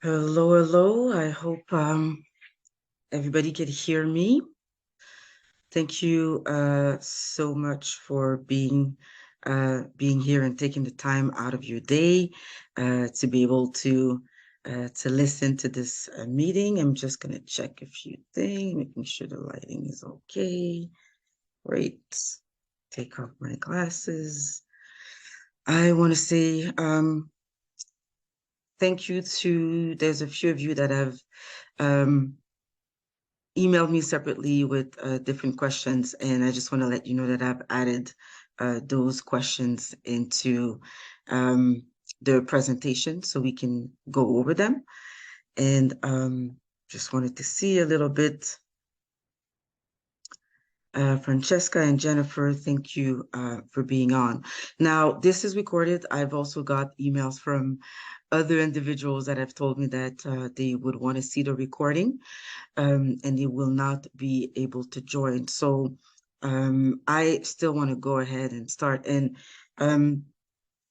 Hello, hello. I hope everybody can hear me. Thank you so much for being here and taking the time out of your day to be able to listen to this meeting. I'm just gonna check a few things, making sure the lighting is okay. Great. Take off my glasses. I want to say thank you to, there's a few of you that have emailed me separately with different questions, and I just want to let you know that I've added those questions into the presentation so we can go over them. And just wanted to see a little bit. Francesca and Jennifer, thank you for being on. Now, this is recorded. I've also got emails from other individuals that have told me that they would want to see the recording. And they will not be able to join. So I still want to go ahead and start. And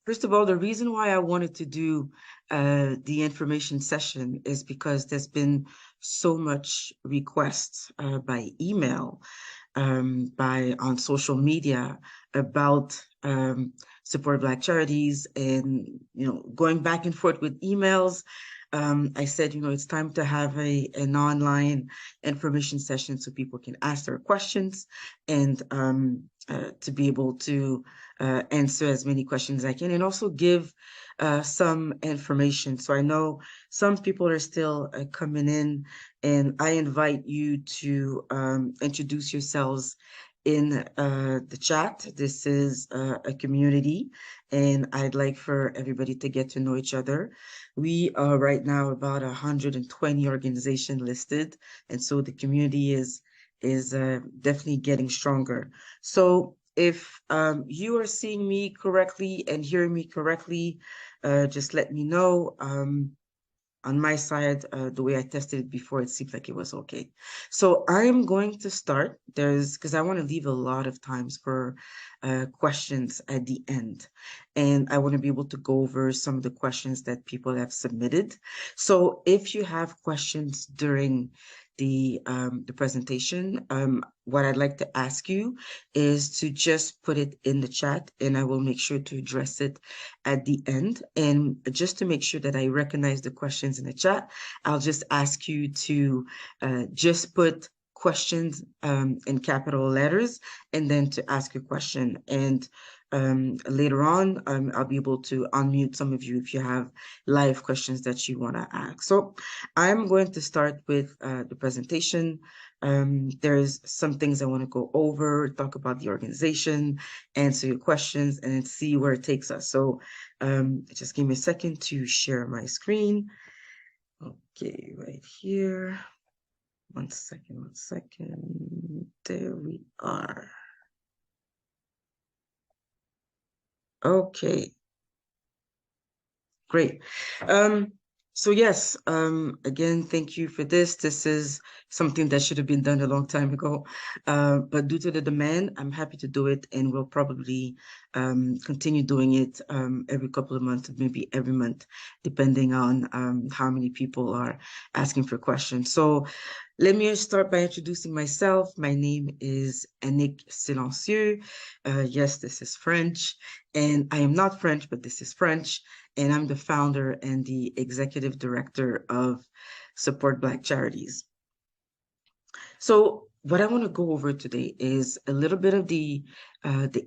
first of all, the reason why I wanted to do the information session is because there's been so much requests by email, on social media about Support Black Charities, and going back and forth with emails. I said, it's time to have an online information session so people can ask their questions and to be able to answer as many questions as I can, and also give some information. So I know some people are still coming in, and I invite you to introduce yourselves in the chat. This is a community, and I'd like for everybody to get to know each other. We are right now about 120 organizations listed, and so the community is definitely getting stronger. So if you are seeing me correctly and hearing me correctly, just let me know. On my side, the way I tested it before, it seemed like it was okay. So I am going to start. Because I want to leave a lot of times for questions at the end. And I want to be able to go over some of the questions that people have submitted. So if you have questions during the presentation, what I'd like to ask you is to just put it in the chat, and I will make sure to address it at the end. And just to make sure that I recognize the questions in the chat, I'll just ask you to just put questions in capital letters, and then to ask your question. And later on, I'll be able to unmute some of you if you have live questions that you want to ask. So I'm going to start with the presentation. There's some things I want to go over, talk about the organization, answer your questions, and then see where it takes us. So just give me a second to share my screen. Okay, right here. One second. There we are. Okay, great. So yes, again, thank you for this. This is something that should have been done a long time ago. But due to the demand, I'm happy to do it, and we'll probably continue doing it every couple of months, maybe every month, depending on how many people are asking for questions. So let me start by introducing myself. My name is Anick Silencieux. Yes, this is French, and I am not French, but this is French. And I'm the founder and the executive director of Support Black Charities. So what I want to go over today is a little bit of the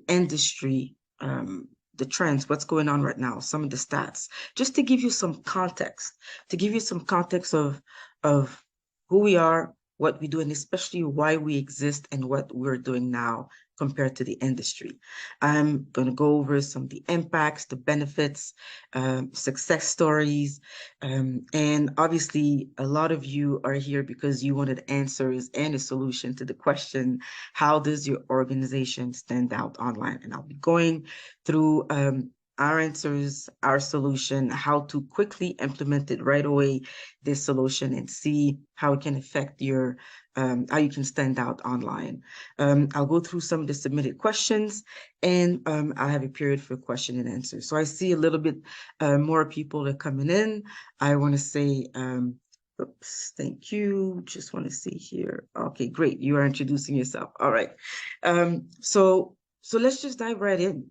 industry, the trends, what's going on right now, some of the stats, just to give you some context, of who we are, what we do, and especially why we exist and what we're doing now compared to the industry. I'm going to go over some of the impacts, the benefits, success stories, and obviously a lot of you are here because you wanted answers and a solution to the question, how does your organization stand out online? And I'll be going through our answers, our solution, how to quickly implement it right away, this solution, and see how it can affect your, how you can stand out online. I'll go through some of the submitted questions, and I'll have a period for question and answer. So I see a little bit more people are coming in. I want to say, oops, thank you. Just want to see here. Okay, great. You are introducing yourself. All right. So let's just dive right in.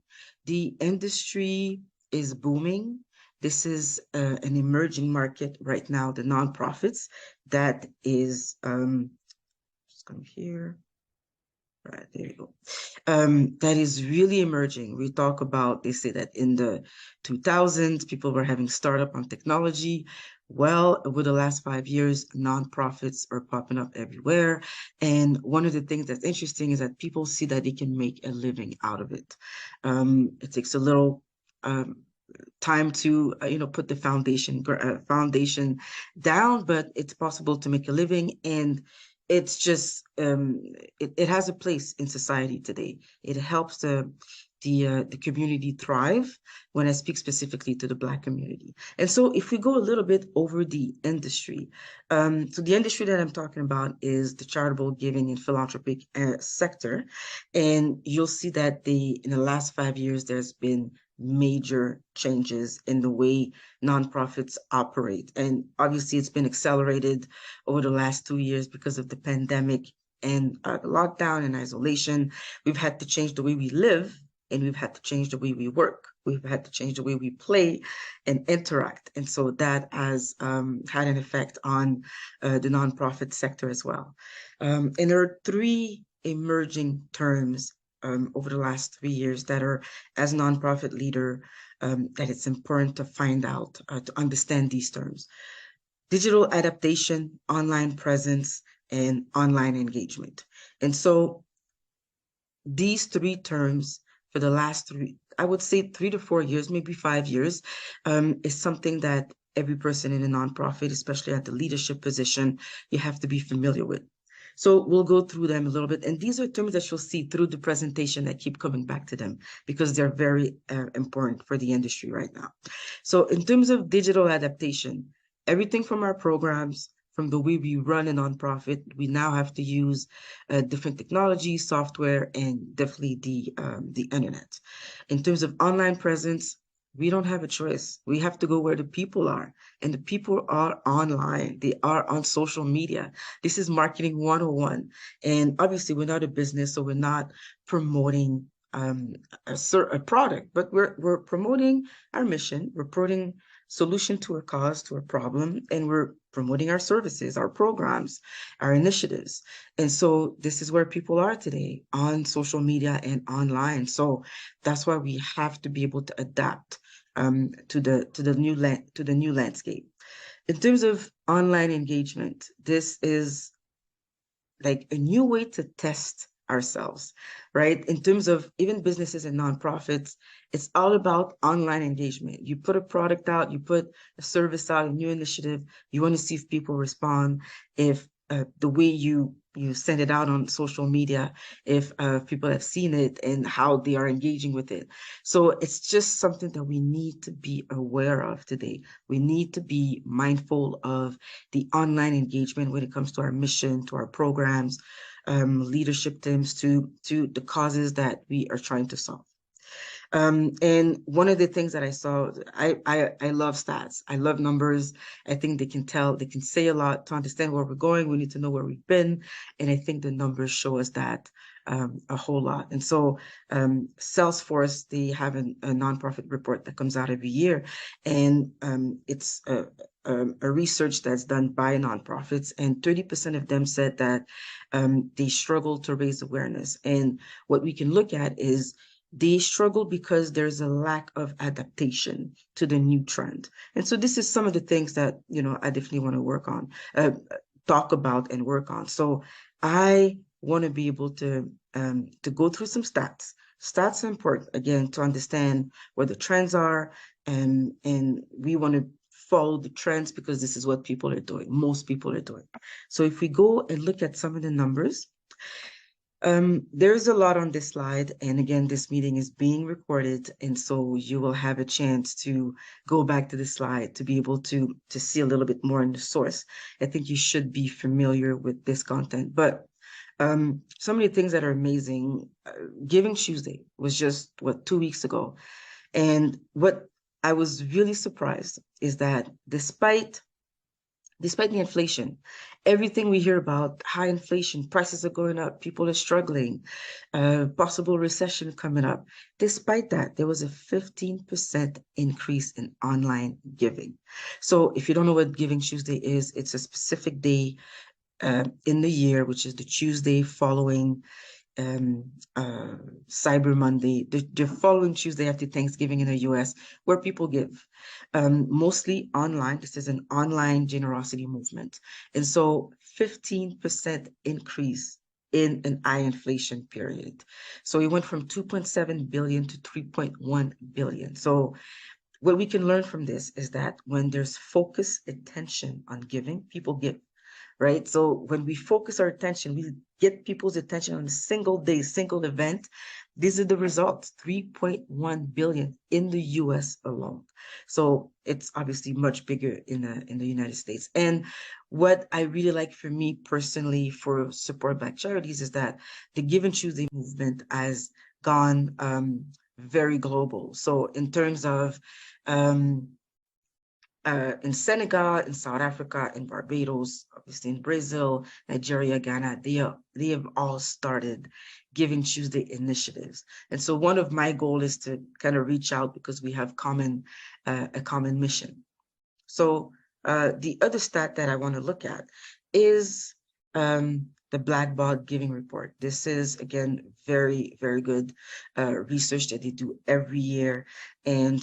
The industry is booming. This is an emerging market right now, the nonprofits. That is, just come here. Right, there you go. That is really emerging. We talk about, they say that in the 2000s, people were having startup on technology. Well, over the last 5 years, nonprofits are popping up everywhere. And one of the things that's interesting is that people see that they can make a living out of it. It takes a little time to put the foundation down, but it's possible to make a living, and it's just it has a place in society today. It helps the community thrive, when I speak specifically to the Black community. And so if we go a little bit over the industry, so the industry that I'm talking about is the charitable giving and philanthropic sector. And you'll see that in the last 5 years, there's been major changes in the way nonprofits operate. And obviously, it's been accelerated over the last 2 years because of the pandemic and lockdown and isolation. We've had to change the way we live, and we've had to change the way we work. We've had to change the way we play and interact. And so that has had an effect on the nonprofit sector as well. And there are three emerging terms over the last 3 years that are, as a nonprofit leader, that it's important to find out, to understand these terms: digital adaptation, online presence, and online engagement. And so these three terms for the last I would say 3 to 4 years, maybe 5 years, is something that every person in a nonprofit, especially at the leadership position, you have to be familiar with. So we'll go through them a little bit. And these are terms that you'll see through the presentation that keep coming back to them, because they're very important for the industry right now. So in terms of digital adaptation, everything from our programs, from the way we run a nonprofit, we now have to use different technology, software, and definitely the internet. In terms of online presence, we don't have a choice. We have to go where the people are, and the people are online. They are on social media. This is marketing 101. And obviously, we're not a business, so we're not promoting a product, but we're promoting our mission. We're promoting solution to a cause, to a problem, and we're promoting our services, our programs, our initiatives. And so this is where people are today, on social media and online. So that's why we have to be able to adapt to the new landscape. In terms of online engagement, this is like a new way to test ourselves, right? In terms of even businesses and nonprofits, it's all about online engagement. You put a product out, you put a service out, a new initiative, you want to see if people respond, if the way you send it out on social media, if people have seen it and how they are engaging with it. So it's just something that we need to be aware of today. We need to be mindful of the online engagement when it comes to our mission, to our programs, leadership teams, to the causes that we are trying to solve. And one of the things that I saw, I love stats. I love numbers. I think they can say a lot. To understand where we're going, we need to know where we've been. And I think the numbers show us that a whole lot. And so Salesforce, they have a nonprofit report that comes out every year. And it's a research that's done by nonprofits. And 30% of them said that they struggle to raise awareness. And what we can look at is they struggle because there's a lack of adaptation to the new trend. And so this is some of the things that, I definitely want to work on, talk about and work on. So I want to be able to go through some stats. Stats are important, again, to understand where the trends are. And we want to follow the trends because this is what people are doing. Most people are doing. So if we go and look at some of the numbers, There's a lot on this slide, and again, this meeting is being recorded, and so you will have a chance to go back to the slide to be able to see a little bit more in the source. I think you should be familiar with this content, but some of the things that are amazing, Giving Tuesday was just, what, 2 weeks ago. And what I was really surprised is that despite the inflation, everything we hear about, high inflation, prices are going up, people are struggling, possible recession coming up. Despite that, there was a 15% increase in online giving. So if you don't know what Giving Tuesday is, it's a specific day in the year, which is the Tuesday following um, Cyber Monday, the following Tuesday after Thanksgiving in the US, where people give, mostly online. This is an online generosity movement. And so 15% increase in an high inflation period. So it went from 2.7 billion to 3.1 billion. So what we can learn from this is that when there's focused attention on giving, people give, right? So when we focus our attention, we get people's attention on a single day, single event. These are the results, 3.1 billion in the US alone. So it's obviously much bigger in the United States. And what I really like for me personally for Support Black Charities is that the Give and Tuesday movement has gone very global. So in terms of in Senegal, in South Africa, in Barbados, obviously in Brazil, Nigeria, Ghana, they have all started Giving Tuesday initiatives. And so one of my goals is to kind of reach out because we have a common mission. So the other stat that I want to look at is the Black Bog Giving Report. This is, again, very, very good research that they do every year. And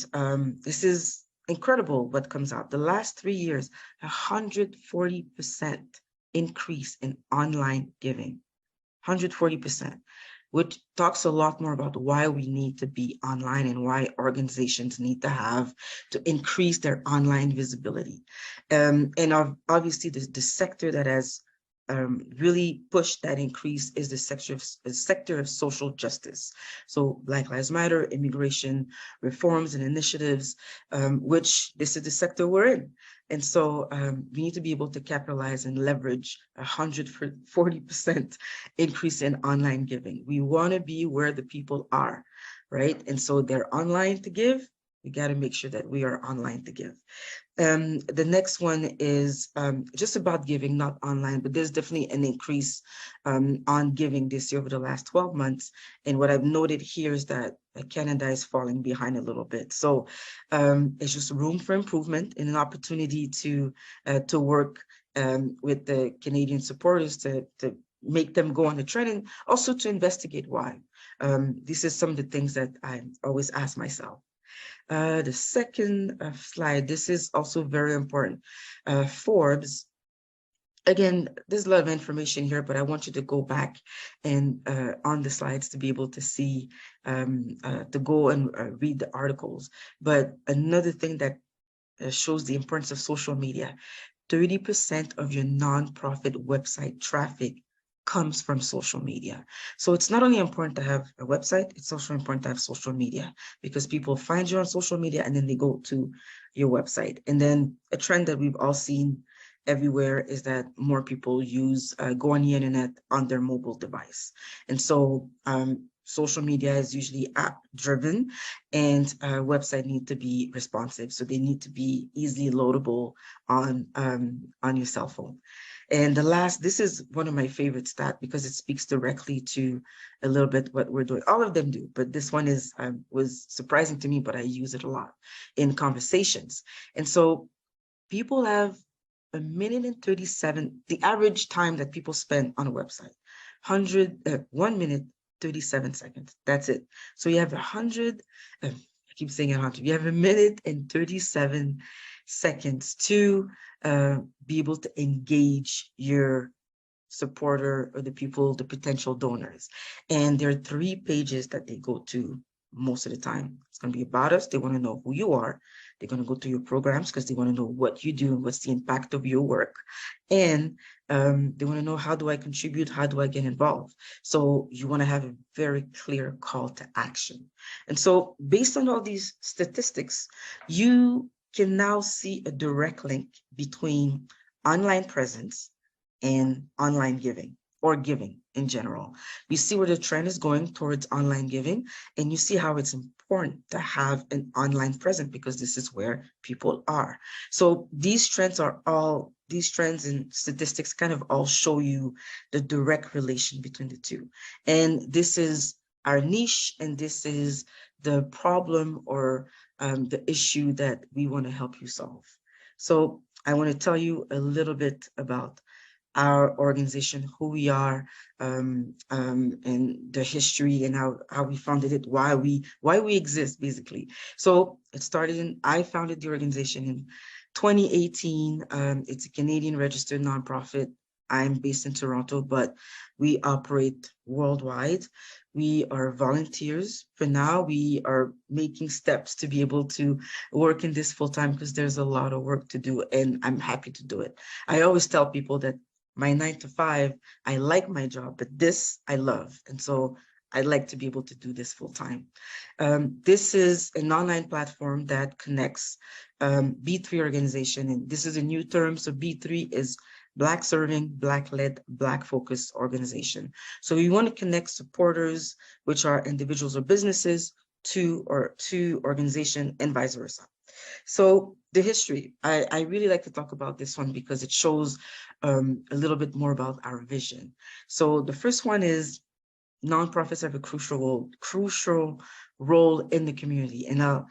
this is incredible what comes out. The last 3 years, 140% increase in online giving, 140%, which talks a lot more about why we need to be online and why organizations need to have to increase their online visibility. And obviously the sector that has really pushed that increase is the sector of social justice. So Black Lives Matter, immigration reforms and initiatives, which this is the sector we're in. And so we need to be able to capitalize and leverage 140% increase in online giving. We want to be where the people are, right? And so they're online to give. We got to make sure that we are online to give. The next one is just about giving, not online, but there's definitely an increase on giving this year over the last 12 months. And what I've noted here is that Canada is falling behind a little bit. So it's just room for improvement and an opportunity to work with the Canadian supporters to make them go on the trend and also to investigate why. This is some of the things that I always ask myself. The second slide, this is also very important. Forbes, again, there's a lot of information here, but I want you to go back and on the slides to be able to see, to go and read the articles. But another thing that shows the importance of social media, 30% of your nonprofit website traffic comes from social media. So it's not only important to have a website, it's also important to have social media because people find you on social media and then they go to your website. And then a trend that we've all seen everywhere is that more people go on the internet on their mobile device. And so social media is usually app driven and website need to be responsive. So they need to be easily loadable on your cell phone. And the last, this is one of my favorite stats because it speaks directly to a little bit what we're doing. All of them do, but this one was surprising to me, but I use it a lot in conversations. And so people have 1:37, the average time that people spend on a website, 1 minute, 37 seconds. That's it. So you have 100, I keep saying 100, you have 1:37 seconds to be able to engage your supporter or the people, the potential donors. And there are 3 pages that they go to most of the time. It's going to be about us. They want to know who you are. They're going to go to your programs because they want to know what you do and what's the impact of your work. And they want to know, how do I contribute? How do I get involved? So you want to have a very clear call to action. And so based on all these statistics, you can now see a direct link between online presence and online giving, or giving in general. You see where the trend is going towards online giving, and you see how it's important to have an online presence because this is where people are. So these trends and statistics kind of all show you the direct relation between the two. And this is our niche, and this is the problem or the issue that we want to help you solve. So I want to tell you a little bit about our organization, who we are, and the history and how we founded it, why we exist, basically. So I founded the organization in 2018. It's a Canadian registered nonprofit. I'm based in Toronto, but we operate worldwide. We are volunteers. For now, we are making steps to be able to work in this full time because there's a lot of work to do, and I'm happy to do it. I always tell people that my 9 to 5, I like my job, but this I love. And so I'd like to be able to do this full time. This is an online platform that connects B3 organization. And this is a new term. So B3 is Black serving, Black led, Black focused organization. So we want to connect supporters, which are individuals or businesses, to organization, and vice versa. So the history, I really like to talk about this one because it shows a little bit more about our vision. So the first one is nonprofits have a crucial role in the community. And I'll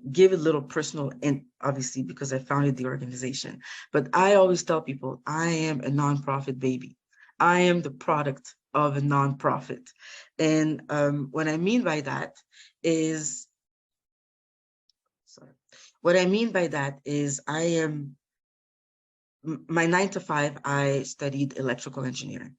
give a little personal, and obviously because I founded the organization, but I always tell people I am a nonprofit baby. I am the product of a nonprofit. And what I mean by that is, what I mean by that is my 9 to 5, I studied electrical engineering.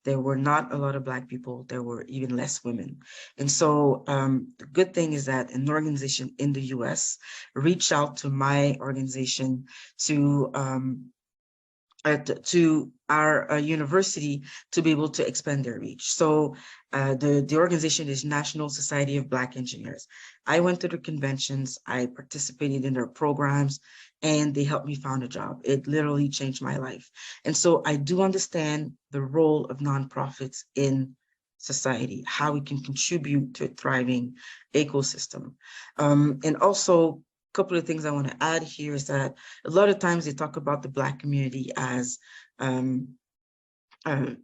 There were not a lot of Black people. There were even less women. And so the good thing is that an organization in the US reached out to my organization to our university to be able to expand their reach. So the organization is National Society of Black Engineers. I went to the conventions, I participated in their programs, and they helped me find a job. It literally changed my life. And so I do understand the role of nonprofits in society, how we can contribute to a thriving ecosystem. And also, couple of things I want to add here is that a lot of times they talk about the Black community as, on the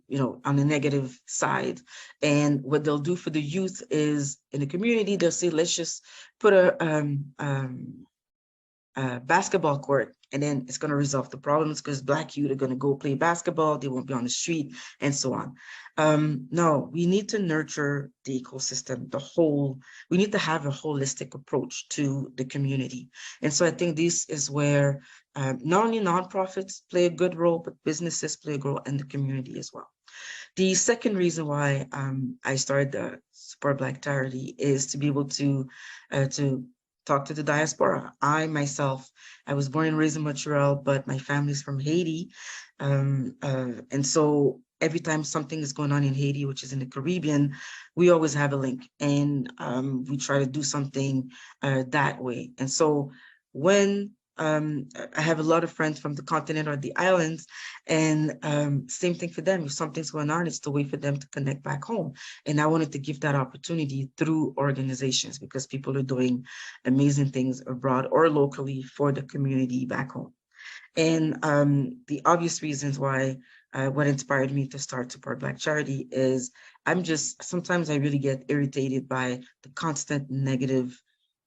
negative side. And what they'll do for the youth is, in the community, they'll say, let's just put a basketball court, and then it's going to resolve the problems because Black youth are going to go play basketball, they won't be on the street, and so on. No, we need to nurture the ecosystem, we need to have a holistic approach to the community. And so I think this is where not only nonprofits play a good role, but businesses play a good role in the community as well. The second reason why I started the Support Black Charity is to be able to talk to the diaspora. I was born and raised in Montreal, but my family's from Haiti. And so every time something is going on in Haiti, which is in the Caribbean, we always have a link, and we try to do something that way. And so when I have a lot of friends from the continent or the islands, and same thing for them. If something's going on, it's the way for them to connect back home. And I wanted to give that opportunity through organizations because people are doing amazing things abroad or locally for the community back home. And the obvious reasons why what inspired me to start Support Black Charity is sometimes I really get irritated by the constant negative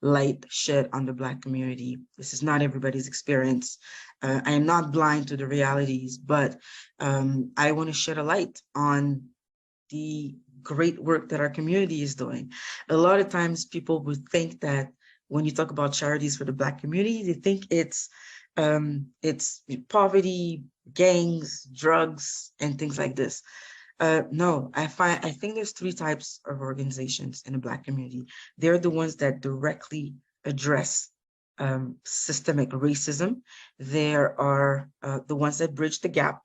light shed on the Black community. This is not everybody's experience. I am not blind to the realities, but I want to shed a light on the great work that our community is doing. A lot of times people would think that when you talk about charities for the Black community, they think it's poverty, gangs, drugs, and things like this. No, I think there's 3 types of organizations in the Black community. They're the ones that directly address systemic racism. There are the ones that bridge the gap,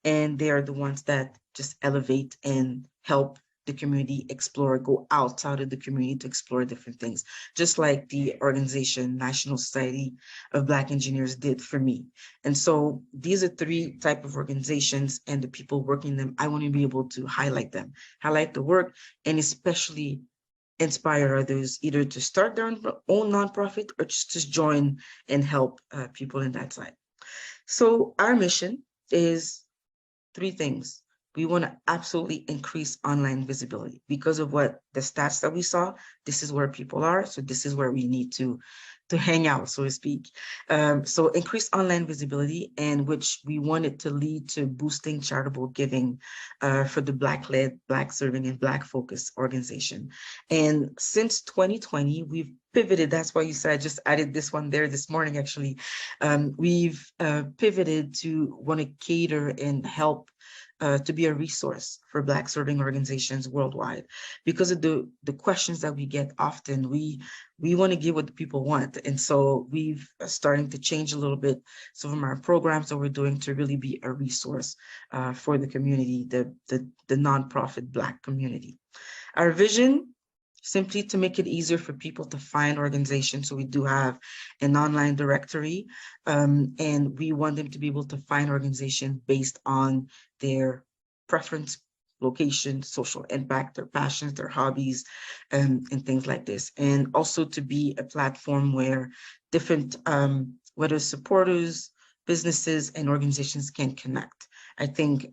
and they are the ones that just elevate and help the community explore, go outside of the community to explore different things, just like the organization National Society of Black Engineers did for me. And so these are three type of organizations, and the people working them, I want to be able to highlight them, highlight the work, and especially inspire others either to start their own nonprofit or just to join and help people in that side. So our mission is three things. We want to absolutely increase online visibility because of what the stats that we saw. This is where people are. So this is where we need to hang out, so to speak. So increase online visibility, and which we wanted to lead to boosting charitable giving for the Black-led, Black-serving, and Black-focused organization. And since 2020, we've pivoted. That's why you said I just added this one there this morning, actually. We've pivoted to want to cater and help to be a resource for Black serving organizations worldwide. Because of the questions that we get often, we want to give what the people want. And so we've starting to change a little bit some of our programs that we're doing to really be a resource for the community, the nonprofit Black community. Our vision, simply to make it easier for people to find organizations. So we do have an online directory, and we want them to be able to find organizations based on their preference, location, social impact, their passions, their hobbies, and things like this. And also to be a platform where different, whether supporters, businesses, and organizations can connect. I think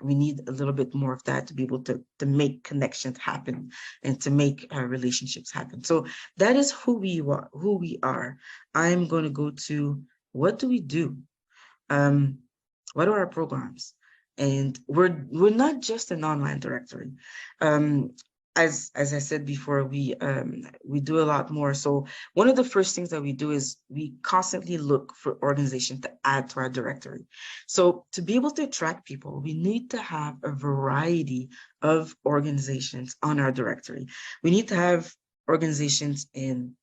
we need a little bit more of that to be able to make connections happen and to make relationships happen. So that is who we are. Who we are. I'm going to go to what do we do? What are our programs? And we're not just an online directory. As I said before, we do a lot more. So one of the first things that we do is we constantly look for organizations to add to our directory. So to be able to attract people, we need to have a variety of organizations on our directory. We need to have organizations in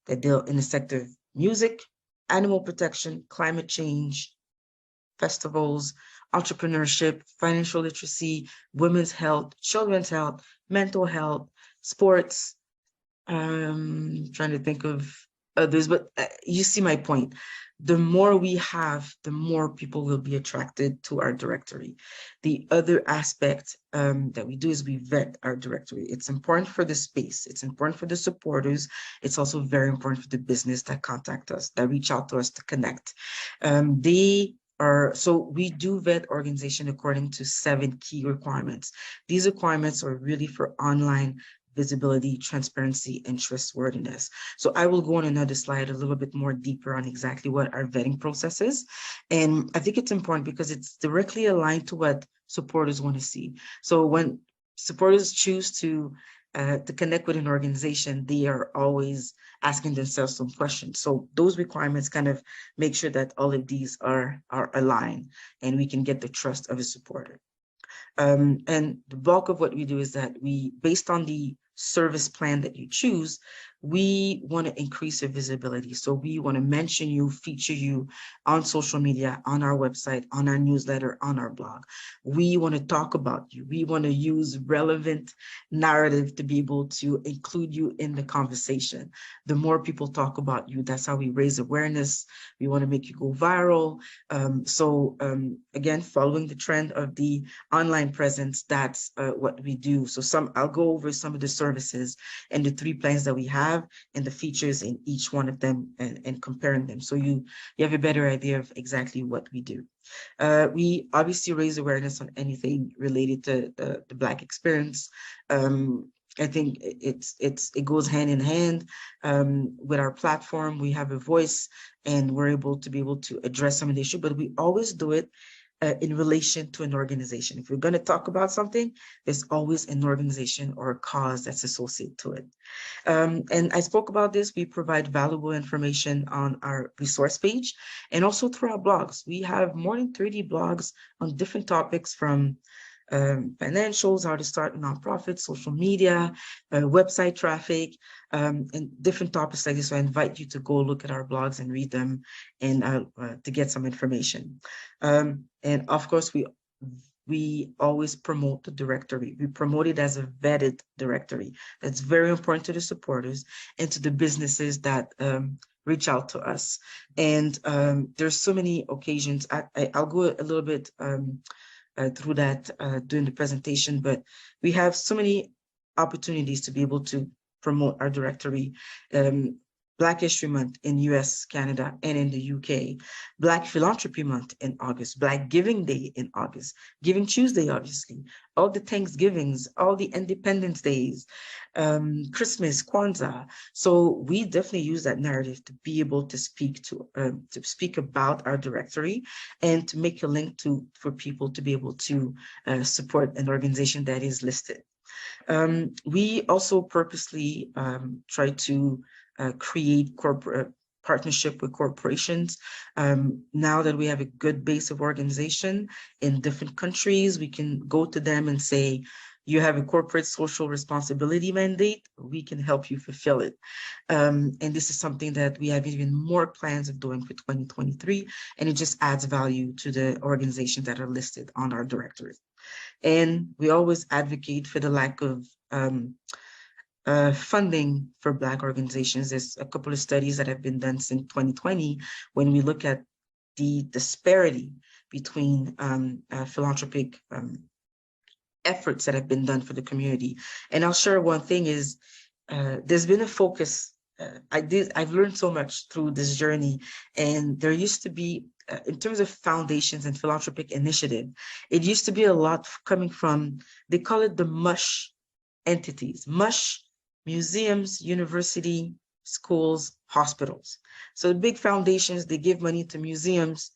the sector of music, animal protection, climate change, festivals, entrepreneurship, financial literacy, women's health, children's health, mental health, sports. Trying to think of others, but you see my point. The more we have, the more people will be attracted to our directory. The other aspect that we do is we vet our directory. It's important for the space. It's important for the supporters. It's also very important for the business that contact us, that reach out to us to connect. So we do vet organization according to 7 key requirements. These requirements are really for online visibility, transparency, and trustworthiness. So I will go on another slide a little bit more deeper on exactly what our vetting process is. And I think it's important because it's directly aligned to what supporters want to see. So when supporters choose to connect with an organization, they are always asking themselves some questions. So those requirements kind of make sure that all of these are aligned and we can get the trust of a supporter. And the bulk of what we do is that based on the service plan that you choose, we want to increase your visibility. So we want to mention you, feature you on social media, on our website, on our newsletter, on our blog. We want to talk about you. We want to use relevant narrative to be able to include you in the conversation. The more people talk about you, that's how we raise awareness. We want to make you go viral. Again, following the trend of the online presence, that's what we do. So I'll go over some of the services and the 3 plans that we have and the features in each one of them and comparing them. So you have a better idea of exactly what we do. We obviously raise awareness on anything related to the Black experience. I think it goes hand in hand with our platform. We have a voice and we're able to address some of the issue, but we always do it in relation to an organization. If we're going to talk about something, there's always an organization or a cause that's associated to it. And I spoke about this. We provide valuable information on our resource page and also through our blogs. We have more than 30 blogs on different topics from financials, how to start a nonprofit, social media, website traffic, and different topics like this. So I invite you to go look at our blogs and read them, and to get some information. And of course, we always promote the directory. We promote it as a vetted directory. That's very important to the supporters and to the businesses that reach out to us. And there's so many occasions. I'll go a little bit through that during the presentation, but we have so many opportunities to be able to promote our directory. Black History Month in US, Canada, and in the UK, Black Philanthropy Month in August, Black Giving Day in August, Giving Tuesday, obviously, all the Thanksgivings, all the Independence Days, Christmas, Kwanzaa. So we definitely use that narrative to be able to speak about our directory and to make a link for people to be able to support an organization that is listed. We also purposely try to create corporate partnership with corporations. Now that we have a good base of organization in different countries, we can go to them and say, you have a corporate social responsibility mandate, we can help you fulfill it. And this is something that we have even more plans of doing for 2023, and it just adds value to the organizations that are listed on our directory. And we always advocate for the lack of funding for Black organizations. There's a couple of studies that have been done since 2020 when we look at the disparity between philanthropic efforts that have been done for the community. And I'll share one thing is there's been a focus. I've learned so much through this journey, and there used to be, in terms of foundations and philanthropic initiative, it used to be a lot coming from, they call it the MUSH entities, MUSH, museums, university, schools, hospitals. So the big foundations, they give money to museums,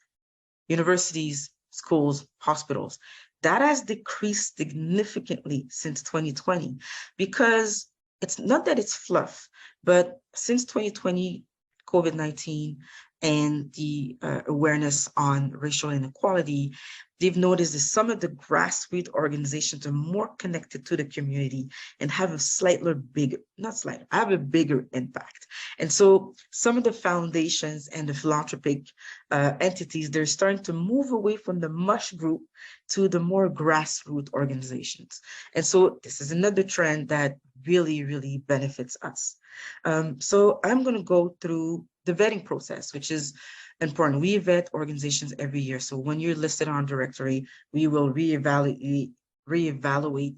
universities, schools, hospitals. That has decreased significantly since 2020, because it's not that it's fluff, but since 2020, COVID-19, and the awareness on racial inequality, they've noticed that some of the grassroots organizations are more connected to the community and have a slightly bigger, not slightly, have a bigger impact. And so some of the foundations and the philanthropic entities, they're starting to move away from the MUSH group to the more grassroots organizations. And so this is another trend that really, really benefits us. So I'm going to go through the vetting process, which is important. We vet organizations every year. So when you're listed on directory, we will reevaluate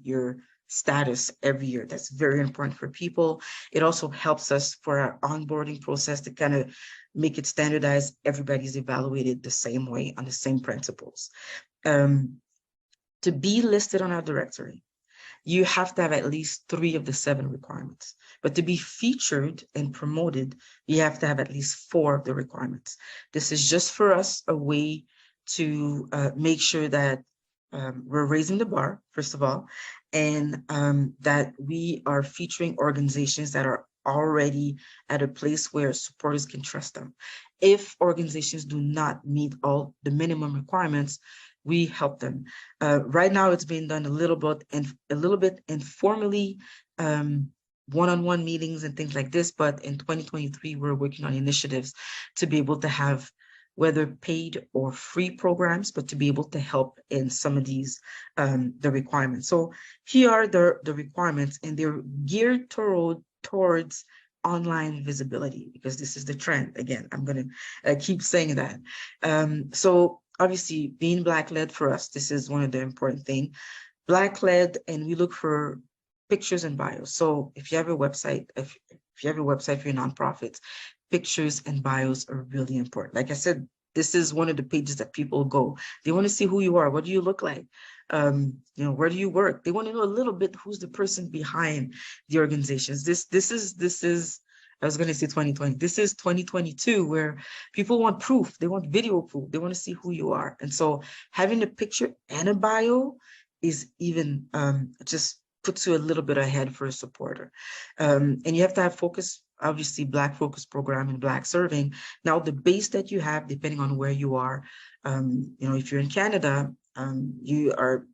your status every year. That's very important for people. It also helps us for our onboarding process to kind of make it standardized. Everybody's evaluated the same way on the same principles. To be listed on our directory, you have to have at least 3 of the 7 requirements. But to be featured and promoted, you have to have at least 4 of the requirements. This is just for us a way to make sure that we're raising the bar, first of all, and that we are featuring organizations that are already at a place where supporters can trust them. If organizations do not meet all the minimum requirements, we help them. Right now, it's being done a little bit informally, one-on-one meetings and things like this. But in 2023, we're working on initiatives to be able to have whether paid or free programs, but to be able to help in some of these the requirements. So here are the requirements, and they're geared towards online visibility, because this is the trend. Again, I'm going to keep saying that. So obviously, being Black-led for us, this is one of the important things. Black-led, and we look for pictures and bios. So if you have a website, if you have a website for your nonprofits, pictures and bios are really important. Like I said, this is one of the pages that people go. They want to see who you are. What do you look like? Where do you work? They want to know a little bit who's the person behind the organizations. This is I was going to say 2020. This is 2022, where people want proof. They want video proof. They want to see who you are. And so having a picture and a bio is even just puts you a little bit ahead for a supporter. And you have to have focus, obviously Black focus program and Black serving. Now, the base that you have, depending on where you are, if you're in Canada, you are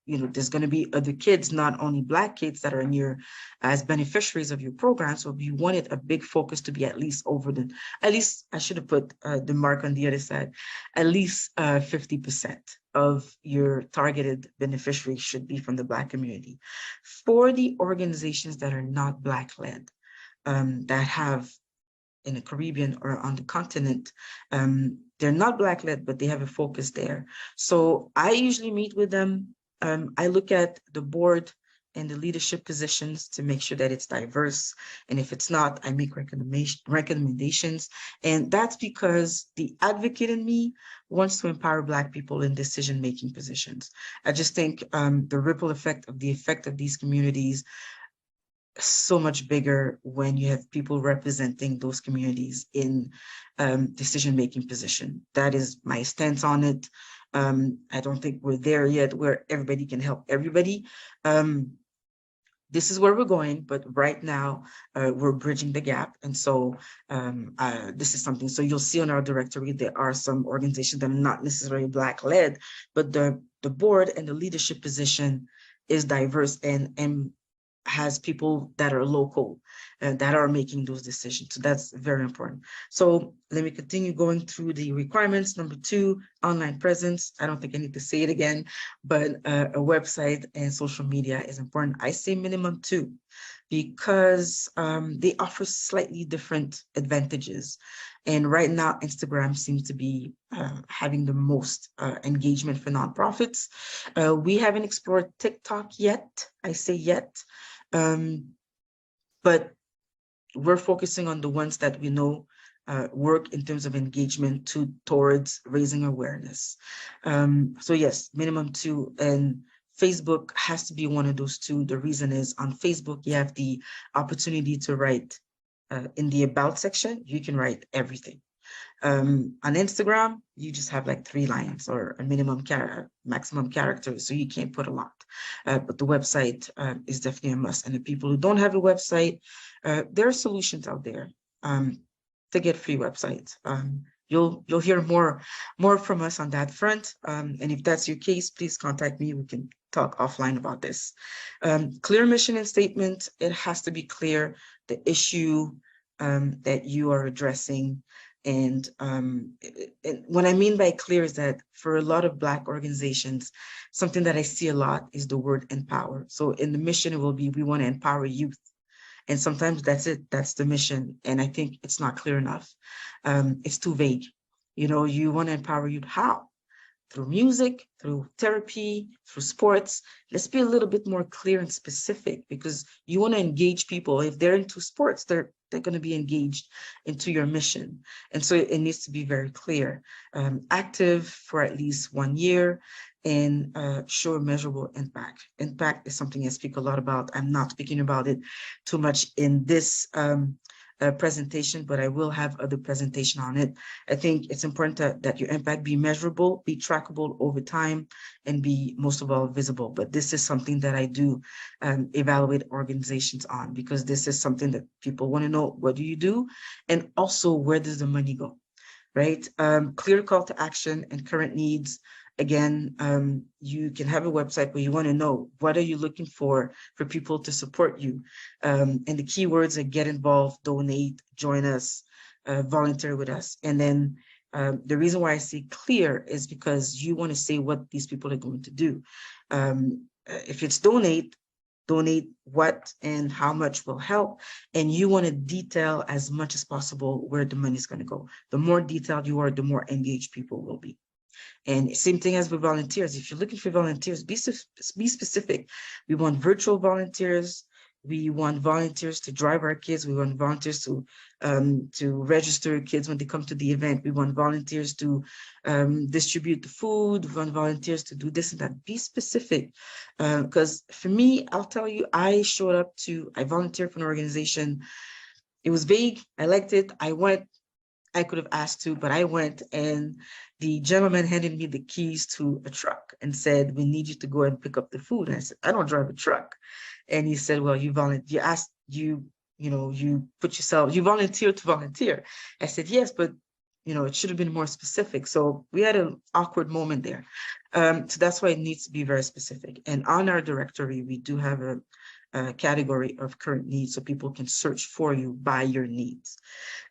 there's going to be other kids, not only Black kids, that are in your as beneficiaries of your program. So we wanted a big focus to be at least I should have put the mark on the other side, at least 50% of your targeted beneficiaries should be from the Black community. For the organizations that are not Black led, that have in the Caribbean or on the continent, they're not Black led, but they have a focus there. So I usually meet with them. I look at the board and the leadership positions to make sure that it's diverse. And if it's not, I make recommendations. And that's because the advocate in me wants to empower Black people in decision-making positions. I just think the ripple effect of these communities so much bigger when you have people representing those communities in decision-making position. That is my stance on it. I don't think we're there yet where everybody can help everybody. This is where we're going, but right now we're bridging the gap. And so this is something, so you'll see on our directory, there are some organizations that are not necessarily Black led, but the board and the leadership position is diverse and has people that are local and that are making those decisions. So that's very important. So let me continue going through the requirements. Number 2, online presence. I don't think I need to say it again, but a website and social media is important. I say minimum 2 because they offer slightly different advantages. And right now, Instagram seems to be having the most engagement for nonprofits. We haven't explored TikTok yet. I say yet. But we're focusing on the ones that we know work in terms of engagement towards raising awareness. So yes, minimum 2, and Facebook has to be one of those 2. The reason is on Facebook, you have the opportunity to write in the about section, you can write everything. On Instagram, you just have like 3 lines or a maximum characters, so you can't put a lot. But the website is definitely a must. And the people who don't have a website, there are solutions out there to get free websites. You'll hear more from us on that front. And if that's your case, please contact me. We can talk offline about this. Clear mission and statement. It has to be clear, the issue that you are addressing. And what I mean by clear is that for a lot of Black organizations, something that I see a lot is the word empower. So in the mission, it will be, we want to empower youth. And sometimes that's it, that's the mission. And I think it's not clear enough. It's too vague. You want to empower youth, how? Through music, through therapy, through sports. Let's be a little bit more clear and specific, because you want to engage people. If they're into sports, they're going to be engaged into your mission. And so it needs to be very clear. Active for at least 1 year and show a measurable impact. Impact is something I speak a lot about. I'm not speaking about it too much in this presentation, but I will have other presentation on it. I think it's important that your impact be measurable, be trackable over time, and be most of all visible. But this is something that I do evaluate organizations on, because this is something that people want to know. What do you do? And also, where does the money go? Right? Clear call to action and current needs. Again, you can have a website where you want to know, what are you looking for people to support you? And the keywords are get involved, donate, join us, volunteer with us. And then the reason why I say clear is because you want to say what these people are going to do. If it's donate what and how much will help. And you want to detail as much as possible where the money is going to go. The more detailed you are, the more engaged people will be. And same thing as with volunteers. If you're looking for volunteers, be specific. We want virtual volunteers. We want volunteers to drive our kids. We want volunteers to register kids when they come to the event. We want volunteers to distribute the food. We want volunteers to do this and that. Be specific. Because for me, I'll tell you, I volunteered for an organization. It was vague. I liked it. I went. I could have asked to, but I went, and the gentleman handed me the keys to a truck and said, we need you to go and pick up the food. And I said, I don't drive a truck. And he said, well, you volunteer, you volunteer to volunteer. I said, yes, but it should have been more specific. So we had an awkward moment there. So that's why it needs to be very specific. And on our directory, we do have a category of current needs so people can search for you by your needs.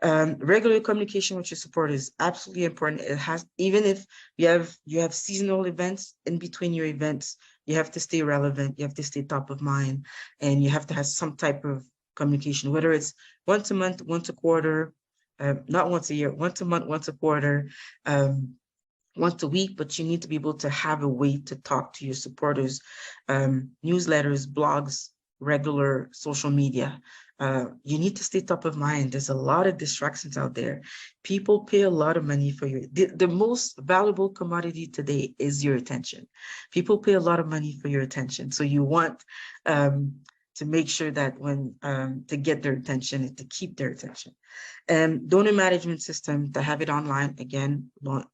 Regular communication with your support is absolutely important. It has, even if you have seasonal events in between your events, you have to stay relevant, you have to stay top of mind, and you have to have some type of communication, whether it's once a month, once a quarter, not once a year, once a month, once a quarter, once a week, but you need to be able to have a way to talk to your supporters, newsletters, blogs, regular social media. You need to stay top of mind. There's a lot of distractions out there. People pay a lot of money for the most valuable commodity today is your attention. People pay a lot of money for your attention. So you want to make sure that when to get their attention and to keep their attention. Donor management system, to have it online, again,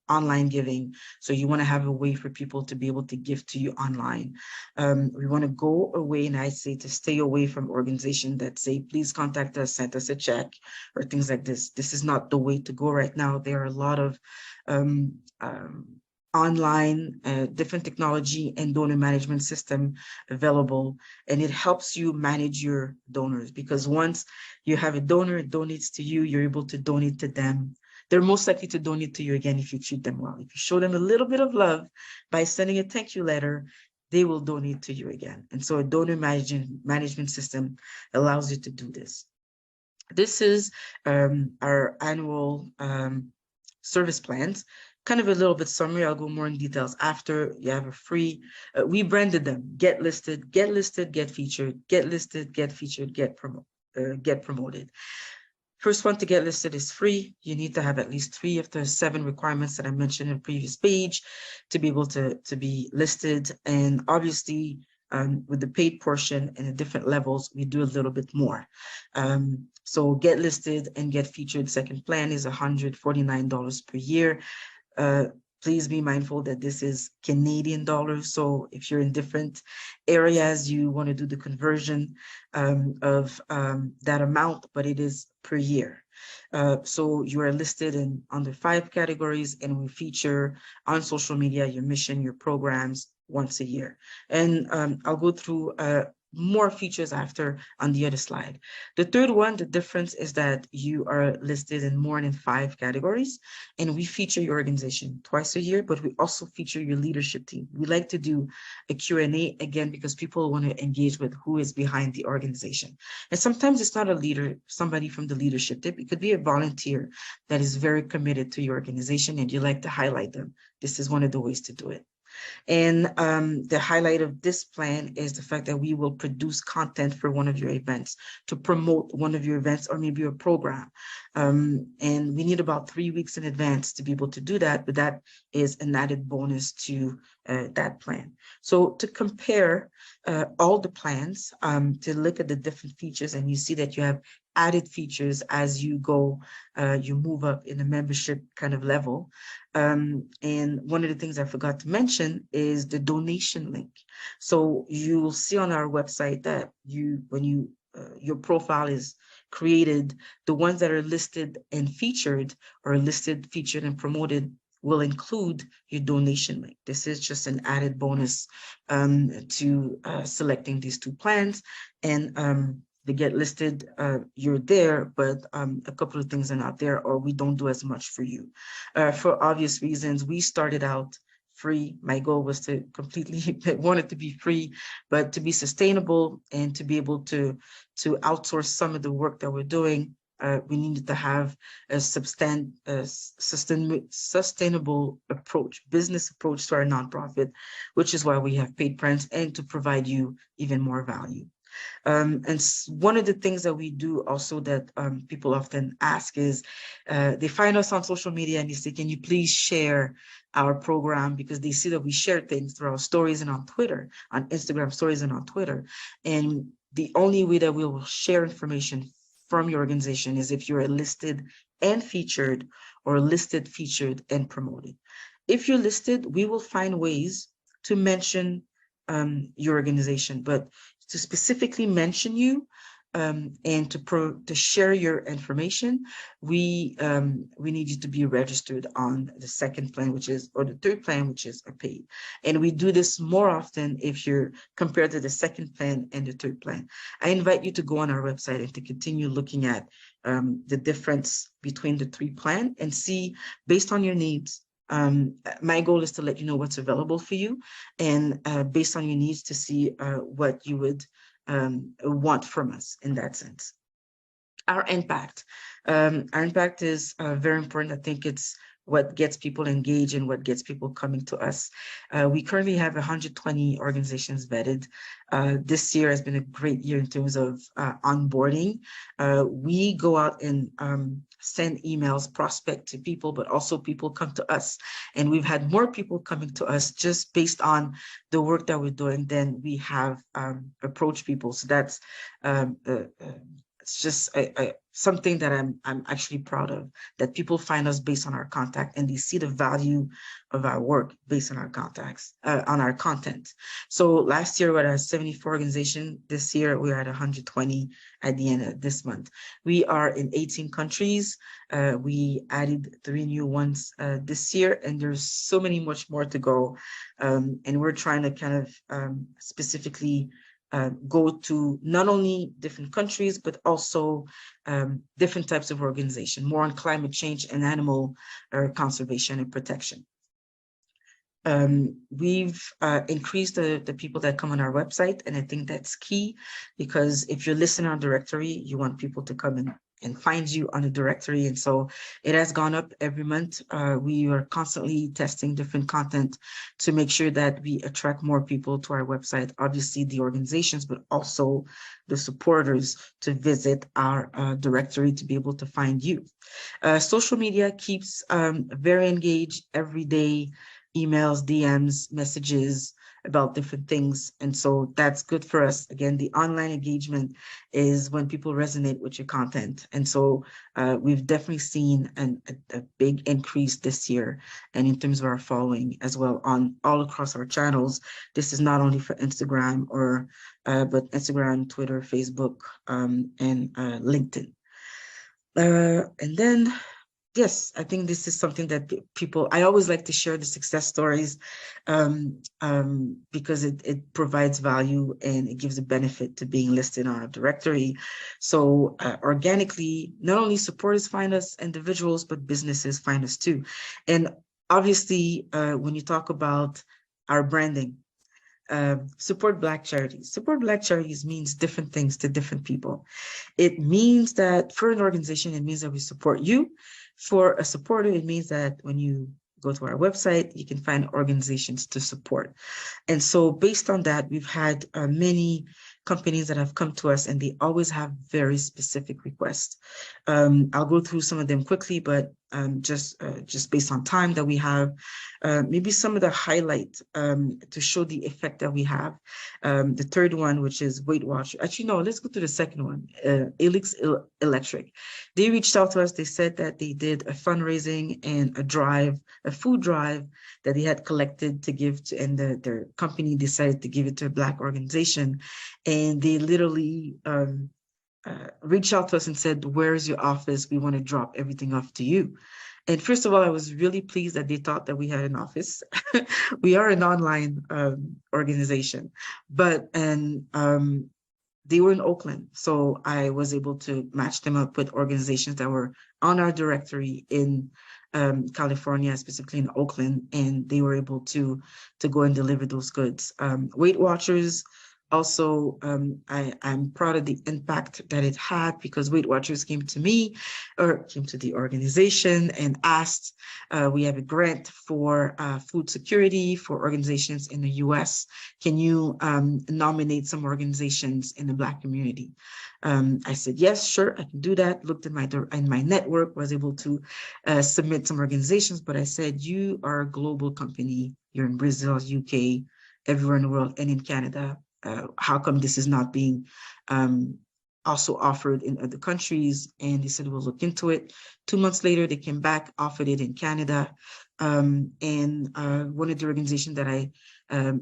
online giving. So you want to have a way for people to be able to give to you online. We want to go away, and I say to stay away from organizations that say, please contact us, send us a check, or things like this. This is not the way to go right now. There are a lot of online, different technology and donor management system available, and it helps you manage your donors, because once you have a donor, it donates to you, you're able to donate to them. They're most likely to donate to you again if you treat them well. If you show them a little bit of love by sending a thank you letter, they will donate to you again. And so a donor management system allows you to do this. This is our annual service plans. Kind of a little bit summary. I'll go more in details after. You have a free, we branded them: get listed, get featured, get listed, get featured, get promoted. First one to get listed is free. You need to have at least 3 of the 7 requirements that I mentioned in the previous page to be able to be listed. And obviously, with the paid portion and the different levels, we do a little bit more. So get listed and get featured second plan is $149 per year. Please be mindful that this is Canadian dollars. So if you're in different areas, you want to do the conversion of that amount, but it is per year. So you are listed in under 5 categories, and we feature on social media your mission, your programs once a year. And I'll go through more features after on the other slide. The third one, the difference is that you are listed in more than 5 categories, and we feature your organization twice a year, but we also feature your leadership team. We like to do a Q&A, again, because people want to engage with who is behind the organization. And sometimes it's not a leader, somebody from the leadership team. It could be a volunteer that is very committed to your organization, and you like to highlight them. This is one of the ways to do it. And the highlight of this plan is the fact that we will produce content for one of your events, to promote one of your events or maybe a program. And we need about 3 weeks in advance to be able to do that, but that is an added bonus to that plan. So to compare all the plans, to look at the different features, and you see that you have added features as you go, you move up in the membership kind of level. And one of the things I forgot to mention is the donation link. So you'll see on our website that when your profile is created, the ones that are listed and featured, or listed, featured, and promoted, will include your donation link. This is just an added bonus to selecting these 2 plans. And they get listed, you're there, but a couple of things are not there, or we don't do as much for you. For obvious reasons, we started out free. My goal was to completely want it to be free, but to be sustainable and to be able to outsource some of the work that we're doing, we needed to have a sustainable approach, business approach to our nonprofit, which is why we have paid plans, and to provide you even more value. And one of the things that we do also that people often ask is, they find us on social media and they say, can you please share our program? Because they see that we share things through our stories and on Twitter, on Instagram stories and on Twitter. And the only way that we will share information from your organization is if you're listed and featured, or listed, featured, and promoted. If you're listed, we will find ways to mention your organization, but to specifically mention you, and to share your information, we need you to be registered on the second plan, or the third plan, which is a paid. And we do this more often if you're compared to the second plan and the third plan. I invite you to go on our website and to continue looking at the difference between the three plans and see, based on your needs. My goal is to let you know what's available for you, and based on your needs, to see what you would want from us in that sense. Our impact. Our impact is very important. I think it's what gets people engaged and what gets people coming to us. We currently have 120 organizations vetted. This year has been a great year in terms of onboarding. We go out and send emails, prospect to people, but also people come to us. And we've had more people coming to us just based on the work that we're doing than we have approached people. So that's it's just something that I'm actually proud of, that people find us based on our contact and they see the value of our work based on our contacts, on our content. So last year we had 74 organizations. This year we're at 120 at the end of this month. We are in 18 countries. We added 3 new ones this year, and there's so many much more to go. And we're trying to kind of specifically go to not only different countries, but also different types of organization, more on climate change and animal conservation and protection. We've increased the people that come on our website, and I think that's key, because if you're listed on our directory, you want people to come in and find you on a directory. And so it has gone up every month. We are constantly testing different content to make sure that we attract more people to our website, obviously the organizations, but also the supporters to visit our directory to be able to find you. Social media keeps very engaged every day, emails, DMs, messages about different things. And so that's good for us. Again, the online engagement is when people resonate with your content. And so we've definitely seen a big increase this year, and in terms of our following as well on all across our channels. This is not only for Instagram but Instagram, Twitter, Facebook, and LinkedIn. And then, yes, I think this is something that I always like to share the success stories because it provides value and it gives a benefit to being listed on a directory. So organically, not only supporters find us, individuals, but businesses find us too. And obviously, when you talk about our branding, Support Black Charities. Support Black Charities means different things to different people. It means that for an organization, it means that we support you. For a supporter, it means that when you go to our website, you can find organizations to support. And so based on that, we've had many companies that have come to us, and they always have very specific requests. I'll go through some of them quickly, but just based on time that we have, maybe some of the highlights to show the effect that we have. The third one, which is Weight Watchers. Actually, no, let's go to the second one, Elix Electric. They reached out to us. They said that they did a fundraising and a food drive that they had collected to give to, and their company decided to give it to a Black organization. And they literally reached out to us and said, "Where's your office? We want to drop everything off to you." And first of all, I was really pleased that they thought that we had an office. We are an online organization, but they were in Oakland. So I was able to match them up with organizations that were on our directory in California, specifically in Oakland, and they were able to go and deliver those goods. Weight Watchers, also, I'm proud of the impact that it had, because Weight Watchers came to me, or came to the organization and asked, we have a grant for food security for organizations in the US. Can you nominate some organizations in the Black community? I said, yes, sure, I can do that. Looked at my network, was able to submit some organizations, but I said, you are a global company. You're in Brazil, UK, everywhere in the world, and in Canada. How come this is not being also offered in other countries? And they said, we'll look into it. 2 months later, they came back, offered it in Canada. And one of the organizations that I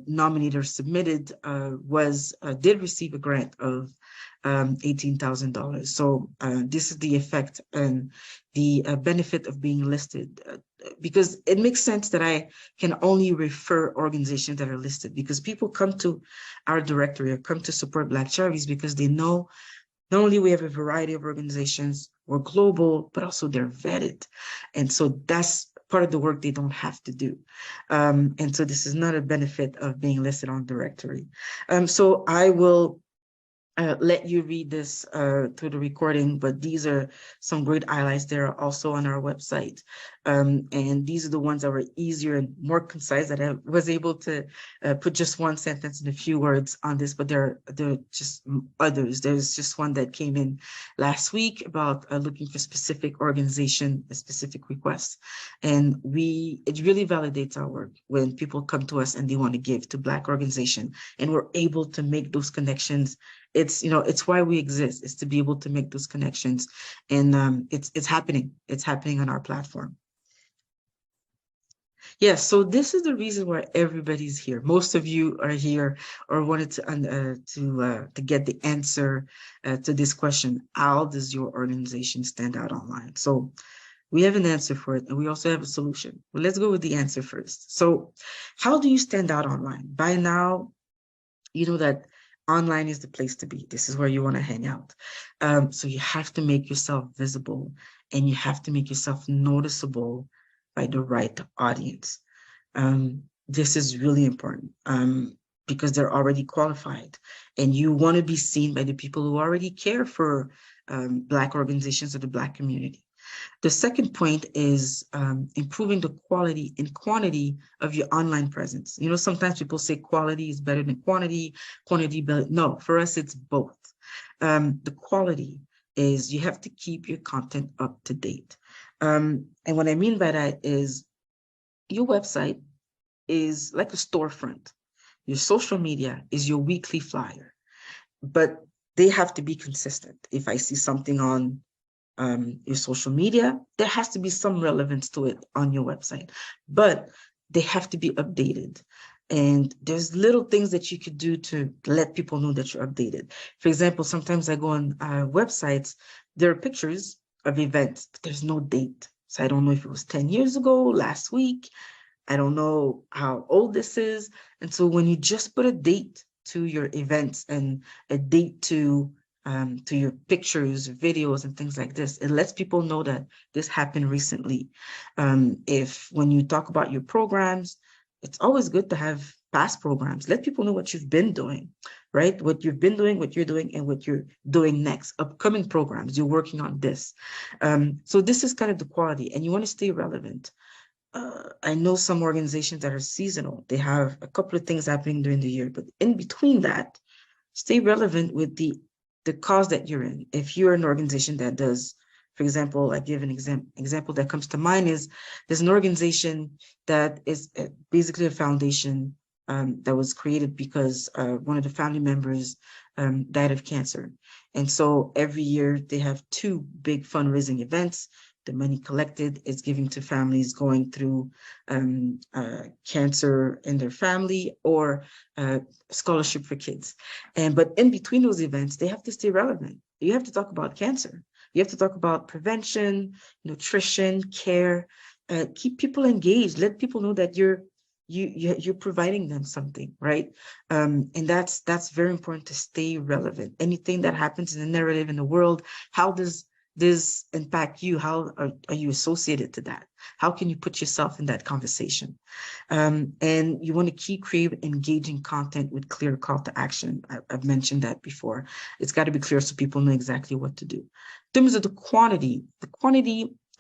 nominated or submitted did receive a grant of $18,000. So this is the effect and the benefit of being listed, because it makes sense that I can only refer organizations that are listed, because people come to our directory or come to Support Black Charities because they know not only we have a variety of organizations, we're global, but also they're vetted. And so that's part of the work they don't have to do. And so this is not a benefit of being listed on directory. So I will let you read this through the recording, but these are some great highlights. They're also on our website. And these are the ones that were easier and more concise, that I was able to put just one sentence and a few words on this, but there are just others. There's just one that came in last week about looking for specific organization, a specific request. And it really validates our work when people come to us and they want to give to Black organization, and we're able to make those connections. It's why we exist, is to be able to make those connections, and it's happening. It's happening on our platform. Yes, so this is the reason why everybody's here. Most of you are here or wanted to get the answer to this question: how does your organization stand out online? So we have an answer for it, and we also have a solution. Well, let's go with the answer first. So how do you stand out online? By now, you know that online is the place to be. This is where you want to hang out. So you have to make yourself visible, and you have to make yourself noticeable by the right audience. This is really important because they're already qualified, and you want to be seen by the people who already care for Black organizations or the Black community. The second point is improving the quality and quantity of your online presence. You know, sometimes people say quality is better than quantity, better. No, for us, it's both. The quality is you have to keep your content up to date. And what I mean by that is your website is like a storefront. Your social media is your weekly flyer, but they have to be consistent. If I see something on your social media, there has to be some relevance to it on your website, but they have to be updated. And there's little things that you could do to let people know that you're updated. For example, sometimes I go on websites, there are pictures of events, but there's no date. So I don't know if it was 10 years ago, last week. I don't know how old this is. And so when you just put a date to your events and a date to your pictures, videos, and things like this, it lets people know that this happened recently. If when you talk about your programs, it's always good to have past programs. Let people know what you've been doing, right? What you've been doing, what you're doing, and what you're doing next. Upcoming programs, you're working on this. So this is kind of the quality, and you want to stay relevant. I know some organizations that are seasonal. They have a couple of things happening during the year, but in between that, stay relevant with the cause that you're in. If you're an organization that does, for example, I give an example that comes to mind is there's an organization that is basically a foundation that was created because one of the family members died of cancer. And so every year they have two big fundraising events. The money collected is given to families going through cancer in their family, or scholarship for kids. But in between those events, they have to stay relevant. You have to talk about cancer. You have to talk about prevention, nutrition, care. Keep people engaged. Let people know that you're providing them something, right? And that's very important, to stay relevant. Anything that happens in the narrative in the world, how does this impact you? How are you associated to that? How can you put yourself in that conversation? And you want to keep creating engaging content with clear call to action. I've mentioned that before. It's got to be clear so people know exactly what to do. In terms of the quantity,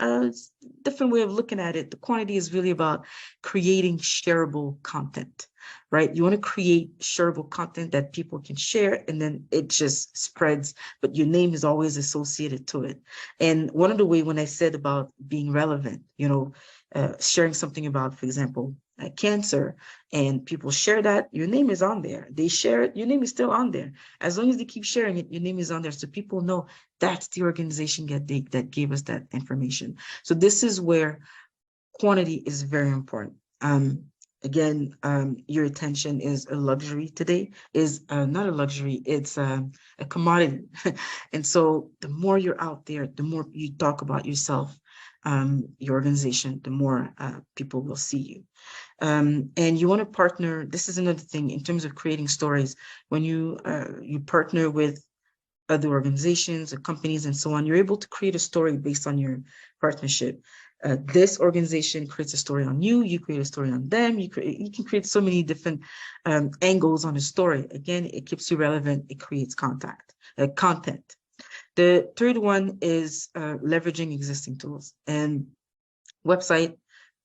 it's a different way of looking at it. The quantity is really about creating shareable content, right? You want to create shareable content that people can share, and then it just spreads, but your name is always associated to it. And one of the ways, when I said about being relevant, sharing something about, for example, cancer, and people share that, your name is on there. They share it, your name is still on there. As long as they keep sharing it, your name is on there, so people know that's the organization that gave us that information. So this is where quantity is very important. Again, your attention is a luxury today, is not a luxury, it's a commodity. And so the more you're out there, the more you talk about yourself, your organization, the more people will see you. And you want to partner. This is another thing in terms of creating stories. When you partner with other organizations or companies and so on, you're able to create a story based on your partnership. This organization creates a story on you, you create a story on them, you can create so many different angles on a story. Again, it keeps you relevant, it creates content. The third one is leveraging existing tools and website,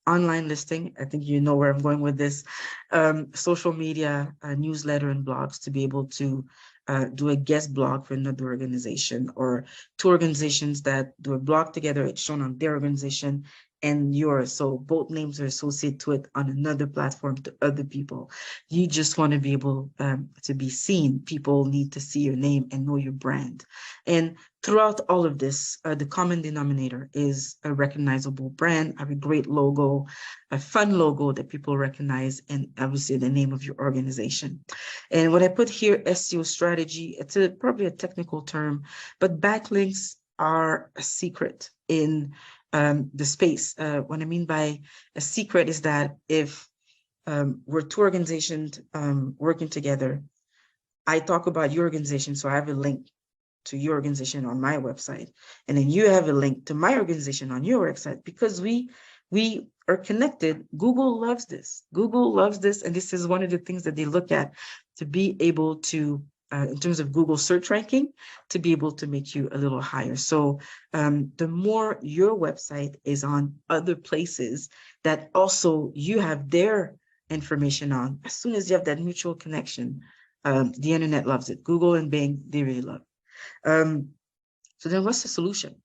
online listing. I think you know where I'm going with this. Social media, newsletter, and blogs to be able to do a guest blog for another organization, or two organizations that do a blog together. It's shown on their organization and yours. So both names are associated to it on another platform to other people. You just want to be able to be seen. People need to see your name and know your brand. And throughout all of this, the common denominator is a recognizable brand, a great logo, a fun logo that people recognize, and obviously the name of your organization. And when I put here SEO strategy, it's probably a technical term, but backlinks are a secret in the space. What I mean by a secret is that if we're two organizations working together, I talk about your organization, so I have a link to your organization on my website, and then you have a link to my organization on your website, because we are connected. Google loves this. Google loves this, and this is one of the things that they look at to be able to, in terms of Google search ranking, to be able to make you a little higher. So the more your website is on other places that also you have their information on, as soon as you have that mutual connection, the internet loves it. Google and Bing, they really love it. So then what's the solution?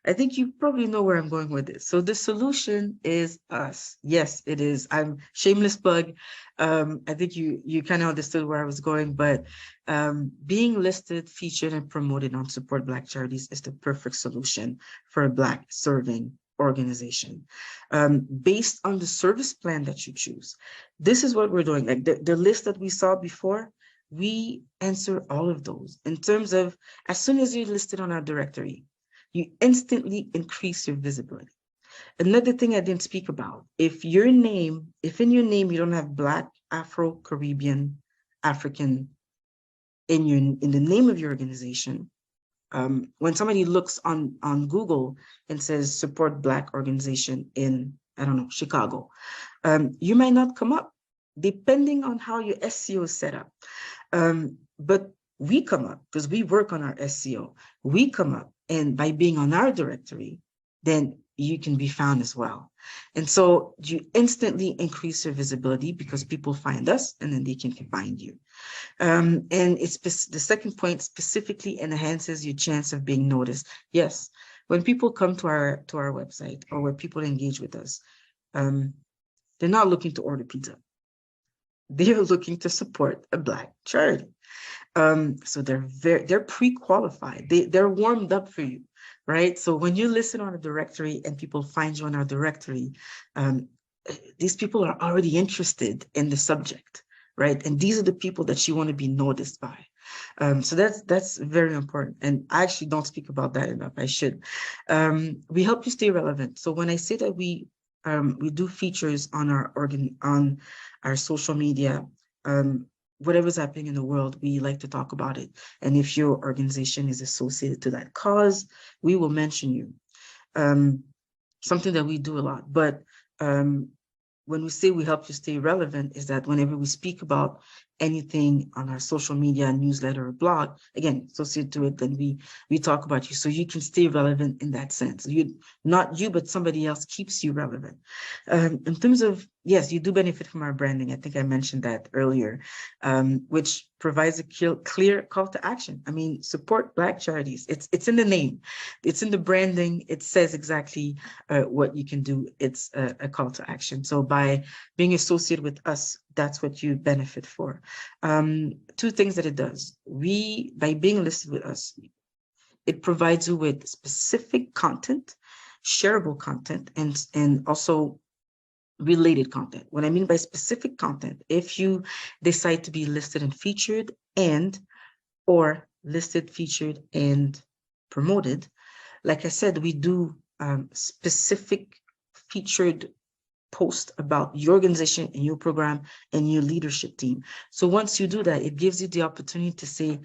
I think you probably know where I'm going with this. So the solution is us. Yes, it is. I'm shameless plug. I think you kind of understood where I was going, but being listed, featured, and promoted on Support Black Charities is the perfect solution for a Black serving organization. Based on the service plan that you choose. This is what we're doing. Like the list that we saw before, we answer all of those in terms of, as soon as you're listed on our directory, you instantly increase your visibility. Another thing I didn't speak about, if in your name you don't have Black, Afro, Caribbean, African in the name of your organization, when somebody looks on Google and says Support Black organization in, I don't know, Chicago, you might not come up depending on how your SEO is set up. But we come up because we work on our SEO. We come up, and by being on our directory, then you can be found as well. And so you instantly increase your visibility because people find us and then they can find you. And it's the second point specifically enhances your chance of being noticed. Yes, when people come to our website, or when people engage with us, they're not looking to order pizza. They're looking to support a Black charity. So they're pre-qualified. They're warmed up for you, right? So when you listen on a directory and people find you on our directory, these people are already interested in the subject, right? And these are the people that you want to be noticed by. So that's very important. And I actually don't speak about that enough. I should. We help you stay relevant. So when I say that we do features on our social media, whatever's happening in the world, we like to talk about it. And if your organization is associated to that cause, we will mention you. Something that we do a lot. But when we say we help you stay relevant, is that whenever we speak about anything on our social media, newsletter, or blog, again, associated to it, then we talk about you, so you can stay relevant in that sense. Not you, but somebody else keeps you relevant. In terms of, yes, you do benefit from our branding. I think I mentioned that earlier, which provides a clear call to action. I mean, Support Black Charities. It's in the name, it's in the branding. It says exactly what you can do. It's a call to action. So by being associated with us, that's what you benefit for. Two things that it does. By being listed with us, it provides you with specific content, shareable content, and also related content. What I mean by specific content, if you decide to be listed and featured and or listed, featured, and promoted, like I said, we do specific featured post about your organization and your program and your leadership team. So once you do that, it gives you the opportunity to say,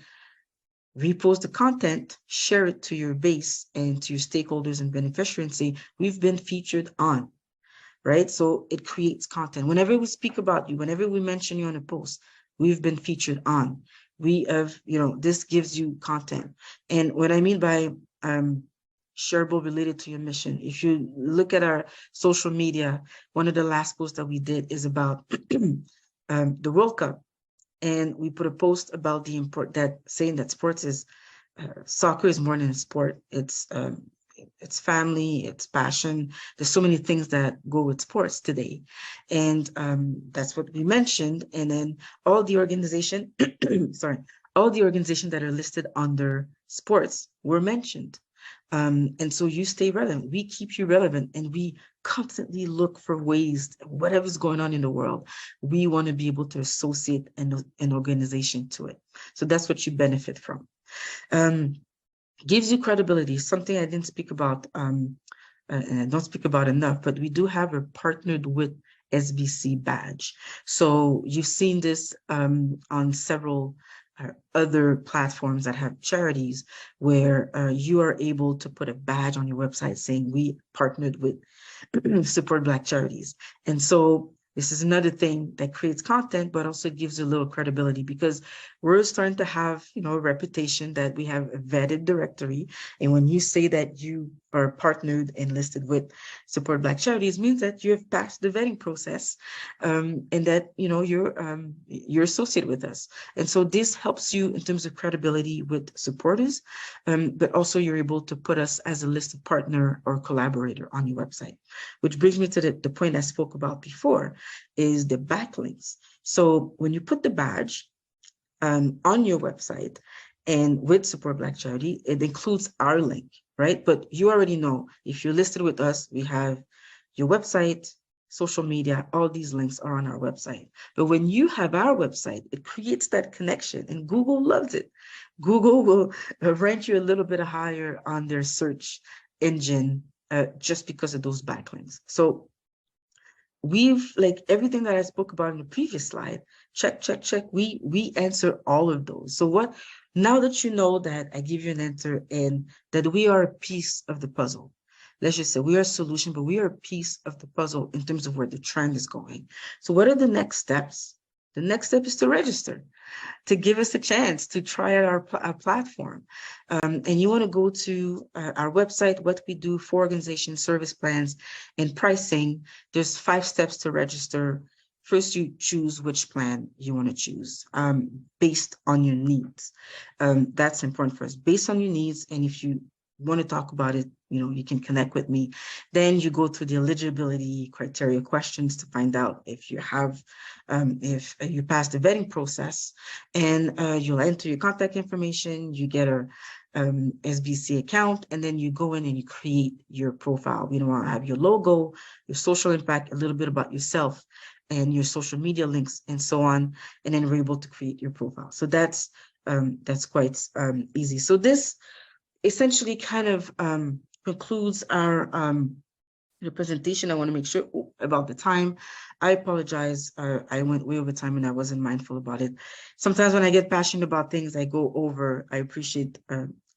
repost the content, share it to your base and to your stakeholders and beneficiaries and say, we've been featured on, right? So it creates content. Whenever we speak about you, whenever we mention you on a post, we've been featured on. We have, this gives you content. And what I mean by shareable related to your mission, if you look at our social media, one of the last posts that we did is about the World Cup. And we put a post about the import that saying that sports is soccer is more than a sport. It's family, it's passion. There's so many things that go with sports today. And that's what we mentioned. And then all the organization, sorry, all the organizations that are listed under sports were mentioned. And so you stay relevant. We keep you relevant and we constantly look for ways, whatever's going on in the world, we want to be able to associate an organization to it. So that's what you benefit from. Gives you credibility, something I didn't speak about, and I don't speak about enough, but we do have a partnered with SBC badge. So you've seen this on several other platforms that have charities where you are able to put a badge on your website saying we partnered with Support Black Charities. And so this is another thing that creates content, but also gives a little credibility because we're starting to have, a reputation that we have a vetted directory. And when you say that you are partnered and listed with Support Black Charities, means that you have passed the vetting process, and that you're associated with us. And so this helps you in terms of credibility with supporters, but also you're able to put us as a listed partner or collaborator on your website. Which brings me to the point I spoke about before, is the backlinks. So when you put the badge on your website and with Support Black Charity, it includes our link, right? But you already know, if you're listed with us, we have your website, social media, all these links are on our website. But when you have our website, it creates that connection and Google loves it. Google will rank you a little bit higher on their search engine just because of those backlinks. So we've, like everything that I spoke about in the previous slide, check. We answer all of those. So what, now that you know that I give you an answer and that we are a piece of the puzzle, let's just say we are a solution, but we are a piece of the puzzle in terms of where the trend is going. So what are the next steps? The next step is to register, to give us a chance to try out our platform. And you want to go to our website, what we do for organization service plans and pricing. There's 5 steps to register. First, you choose which plan you want to choose based on your needs. That's important for us, based on your needs. And if you want to talk about it, you can connect with me. Then you go through the eligibility criteria questions to find out if you have, if you pass the vetting process, and you'll enter your contact information, you get a SBC account, and then you go in and you create your profile. You want to have your logo, your social impact, a little bit about yourself, and your social media links, and so on. And then we're able to create your profile. So that's quite easy. So this essentially kind of concludes our the presentation. I want to make sure about the time. I apologize. I went way over time and I wasn't mindful about it. Sometimes when I get passionate about things, I go over. I appreciate.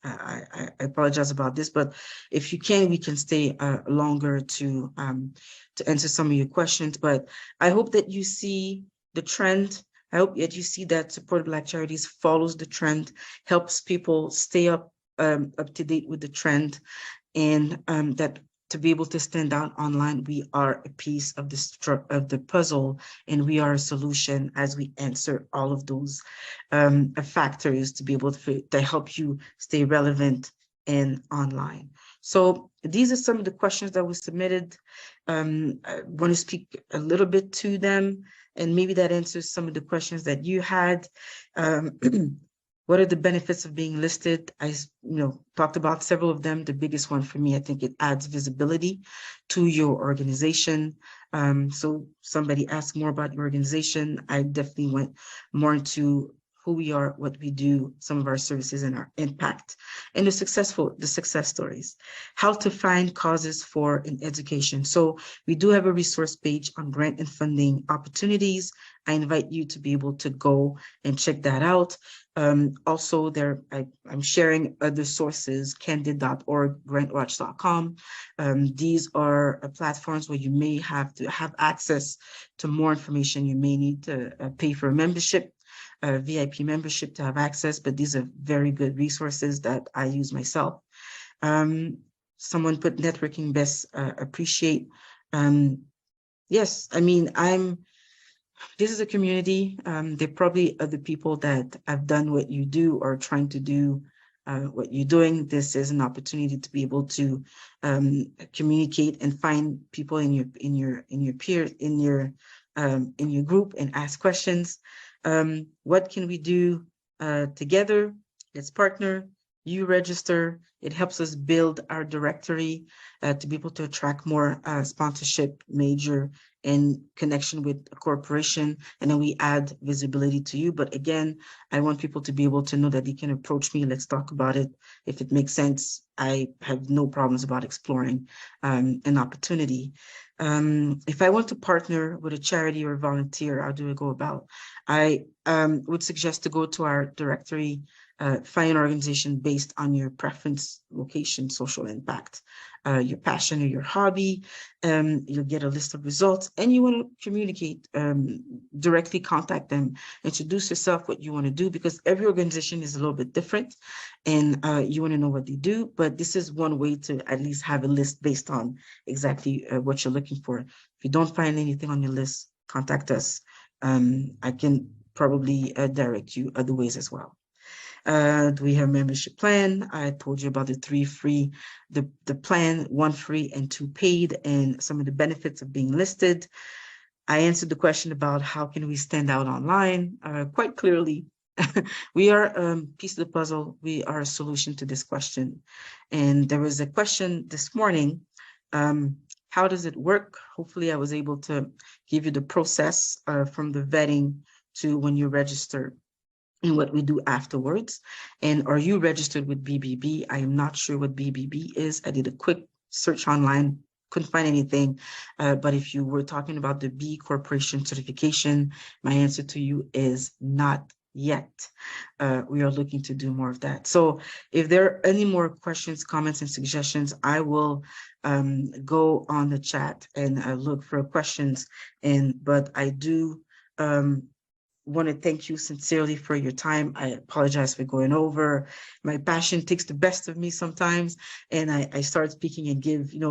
I apologize about this, but if you can, we can stay longer to answer some of your questions. But I hope that you see the trend. I hope that you see that Support Black Charities follows the trend, helps people stay up to date with the trend, and that to be able to stand out online, we are a piece of the puzzle, and we are a solution as we answer all of those factors to be able to help you stay relevant and online. So these are some of the questions that were submitted. I want to speak a little bit to them, and maybe that answers some of the questions that you had. What are the benefits of being listed? I talked about several of them. The biggest one for me, I think it adds visibility to your organization. So somebody asked more about your organization. I definitely went more into who we are, what we do, some of our services and our impact, and the success stories. How to find causes for in education. So we do have a resource page on grant and funding opportunities. I invite you to be able to go and check that out. Also, I'm sharing other sources, candid.org, grantwatch.com. These are platforms where you may have to have access to more information. You may need to pay for a membership, a VIP membership to have access, but these are very good resources that I use myself. Someone put networking best appreciate. Yes, I mean, this is a community. There are probably other people that have done what you do or trying to do what you're doing. This is an opportunity to be able to communicate and find people in your peers, in your group and ask questions. What can we do together? Let's partner. You register. It helps us build our directory to be able to attract more sponsorship major in connection with a corporation, and then we add visibility to you. But again, I want people to be able to know that they can approach me. Let's talk about it. If it makes sense, I have no problems about exploring an opportunity. If I want to partner with a charity or volunteer, how do I go about? I would suggest to go to our directory, find an organization based on your preference, location, social impact, your passion or your hobby. You'll get a list of results, and you want to communicate, directly contact them, introduce yourself, what you want to do, because every organization is a little bit different, and you want to know what they do. But this is one way to at least have a list based on exactly what you're looking for. If you don't find anything on your list, contact us. I can probably direct you other ways as well. Do we have a membership plan? I told you about the 3 free, the plan, 1 free and 2 paid, and some of the benefits of being listed. I answered the question about how can we stand out online quite clearly. We are a piece of the puzzle. We are a solution to this question. And there was a question this morning. How does it work? Hopefully I was able to give you the process from the vetting to when you register and what we do afterwards. And are you registered with BBB? I am not sure what BBB is. I did a quick search online, couldn't find anything. But if you were talking about the B Corporation certification, my answer to you is not yet. We are looking to do more of that. So if there are any more questions, comments, and suggestions, I will go on the chat and look for questions. But I do want to thank you sincerely for your time. I apologize for going over. My passion takes the best of me sometimes, and I start speaking and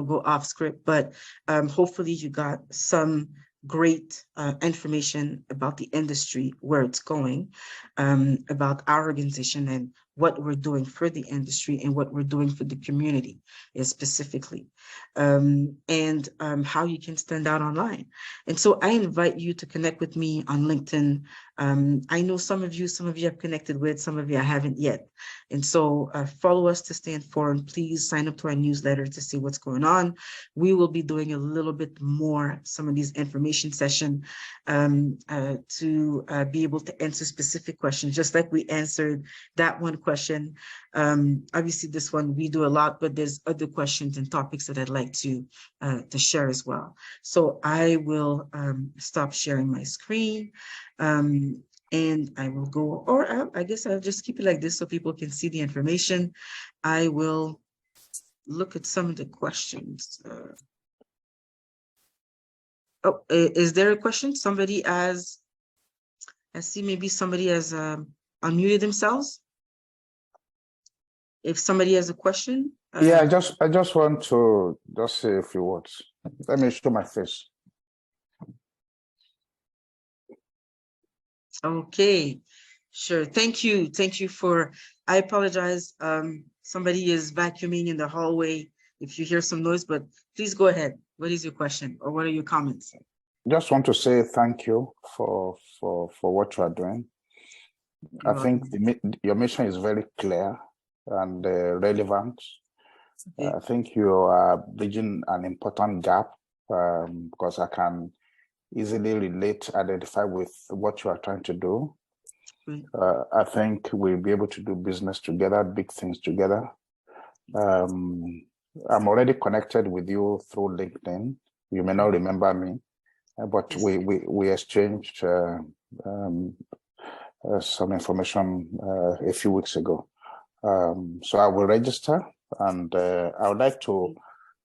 go off script, but hopefully you got some great information about the industry, where it's going, about our organization and what we're doing for the industry and what we're doing for the community specifically, and how you can stand out online. And so I invite you to connect with me on LinkedIn. I know some of you have connected with, some of you I haven't yet. And so follow us to stay informed. Please sign up to our newsletter to see what's going on. We will be doing a little bit more, some of these information sessions to be able to answer specific questions, just like we answered that one question. Obviously this one we do a lot, but there's other questions and topics that I'd like to share as well. So I will stop sharing my screen. And I will go, or I guess I'll just keep it like this so people can see the information. I will look at some of the questions. Is there a question? Somebody has, I see maybe somebody has unmuted themselves. If somebody has a question. Yeah, I just want to just say a few words. Let me show my face. Okay, sure. Thank you. Thank you for, I apologize. Somebody is vacuuming in the hallway if you hear some noise, but please go ahead. What is your question or what are your comments? Just want to say thank you for what you are doing. I think your mission is very clear and relevant. Okay. I think you are bridging an important gap because I can easily relate, identify with what you are trying to do. I think we'll be able to do business together, big things together. I'm already connected with you through LinkedIn. You may not remember me, but we exchanged some information a few weeks ago. So I will register, and I would like to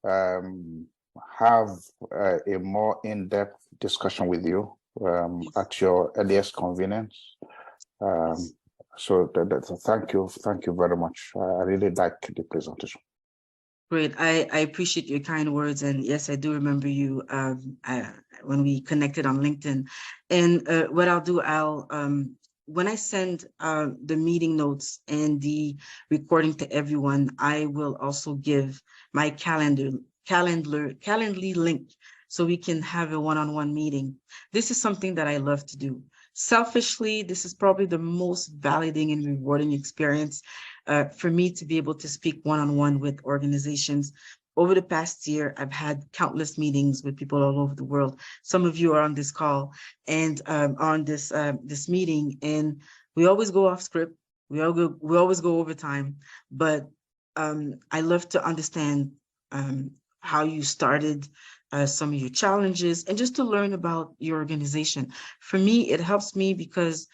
have a more in-depth discussion with you at your earliest convenience. So thank you very much. I really like the presentation. Great. I appreciate your kind words. And yes, I do remember you when we connected on LinkedIn. And what I'll do, when I send the meeting notes and the recording to everyone, I will also give my Calendly link so we can have a one-on-one meeting. This is something that I love to do. Selfishly, this is probably the most validating and rewarding experience for me to be able to speak one-on-one with organizations. Over the past year, I've had countless meetings with people all over the world. Some of you are on this call and on this meeting, and we always go off script. We always go over time, but I love to understand how you started, some of your challenges, and just to learn about your organization. For me, it helps me because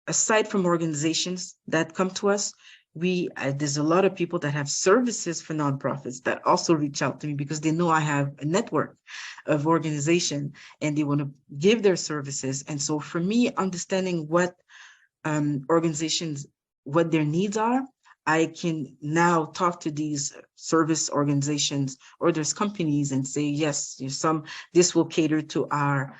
aside from organizations that come to us, there's a lot of people that have services for nonprofits that also reach out to me because they know I have a network of organization and they want to give their services. And so for me, understanding what organizations, what their needs are, I can now talk to these service organizations or there's companies and say, yes, this will cater to our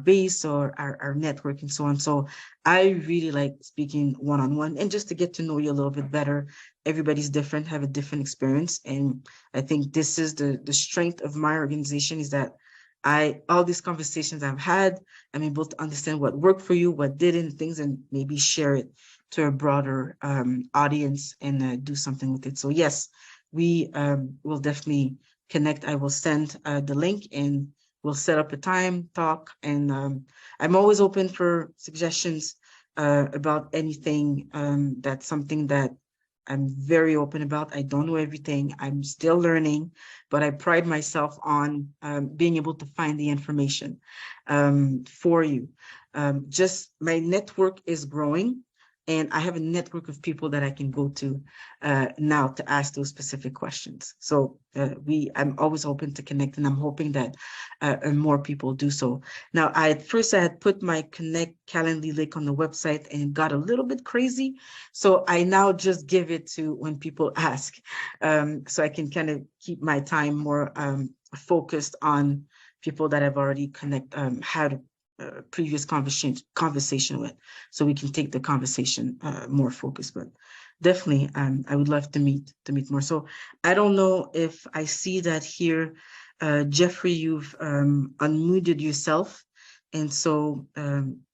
base or our network and so on. So I really like speaking one-on-one and just to get to know you a little bit better. Everybody's different, have a different experience. And I think this is the strength of my organization is that all these conversations I've had, I'm able to understand what worked for you, what didn't, things, and maybe share it to a broader audience and do something with it. So yes, we will definitely connect. I will send the link and we'll set up a time, talk, and I'm always open for suggestions about anything. That's something that I'm very open about. I don't know everything. I'm still learning, but I pride myself on being able to find the information for you. Just my network is growing. And I have a network of people that I can go to now to ask those specific questions. So I'm always open to connect, and I'm hoping that more people do so. Now, at first I had put my Connect Calendly link on the website and it got a little bit crazy. So I now just give it to when people ask. So I can kind of keep my time more focused on people that I've already had previous conversation with, so we can take the conversation more focused. But definitely, I would love to meet more. So I don't know if I see that here, Jeffrey, you've unmuted yourself, and so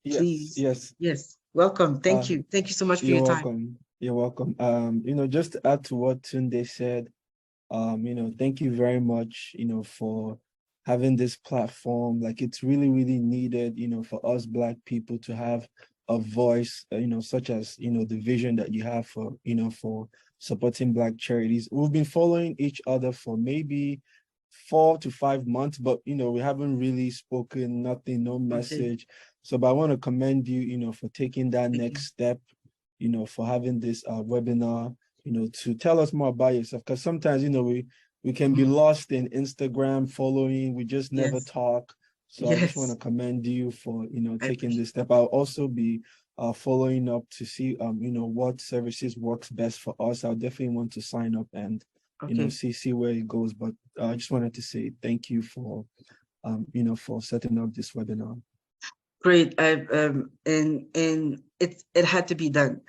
please, yes, welcome. Thank you so much for your time. You're welcome. Just to add to what Tunde said, thank you very much, for having this platform. Like, it's really, really needed, for us Black people to have a voice, such as, the vision that you have for supporting Black charities. We've been following each other for maybe 4 to 5 months, but, we haven't really spoken, nothing, no message. So, but I want to commend you, for taking that next step, for having this webinar, to tell us more about yourself. Because sometimes, we can be lost in Instagram following, we just never talk. So I just want to commend you for, taking this step. I'll also be following up to see, what services works best for us. I'll definitely want to sign up and, see where it goes. But I just wanted to say thank you for, for setting up this webinar. Great. And it had to be done.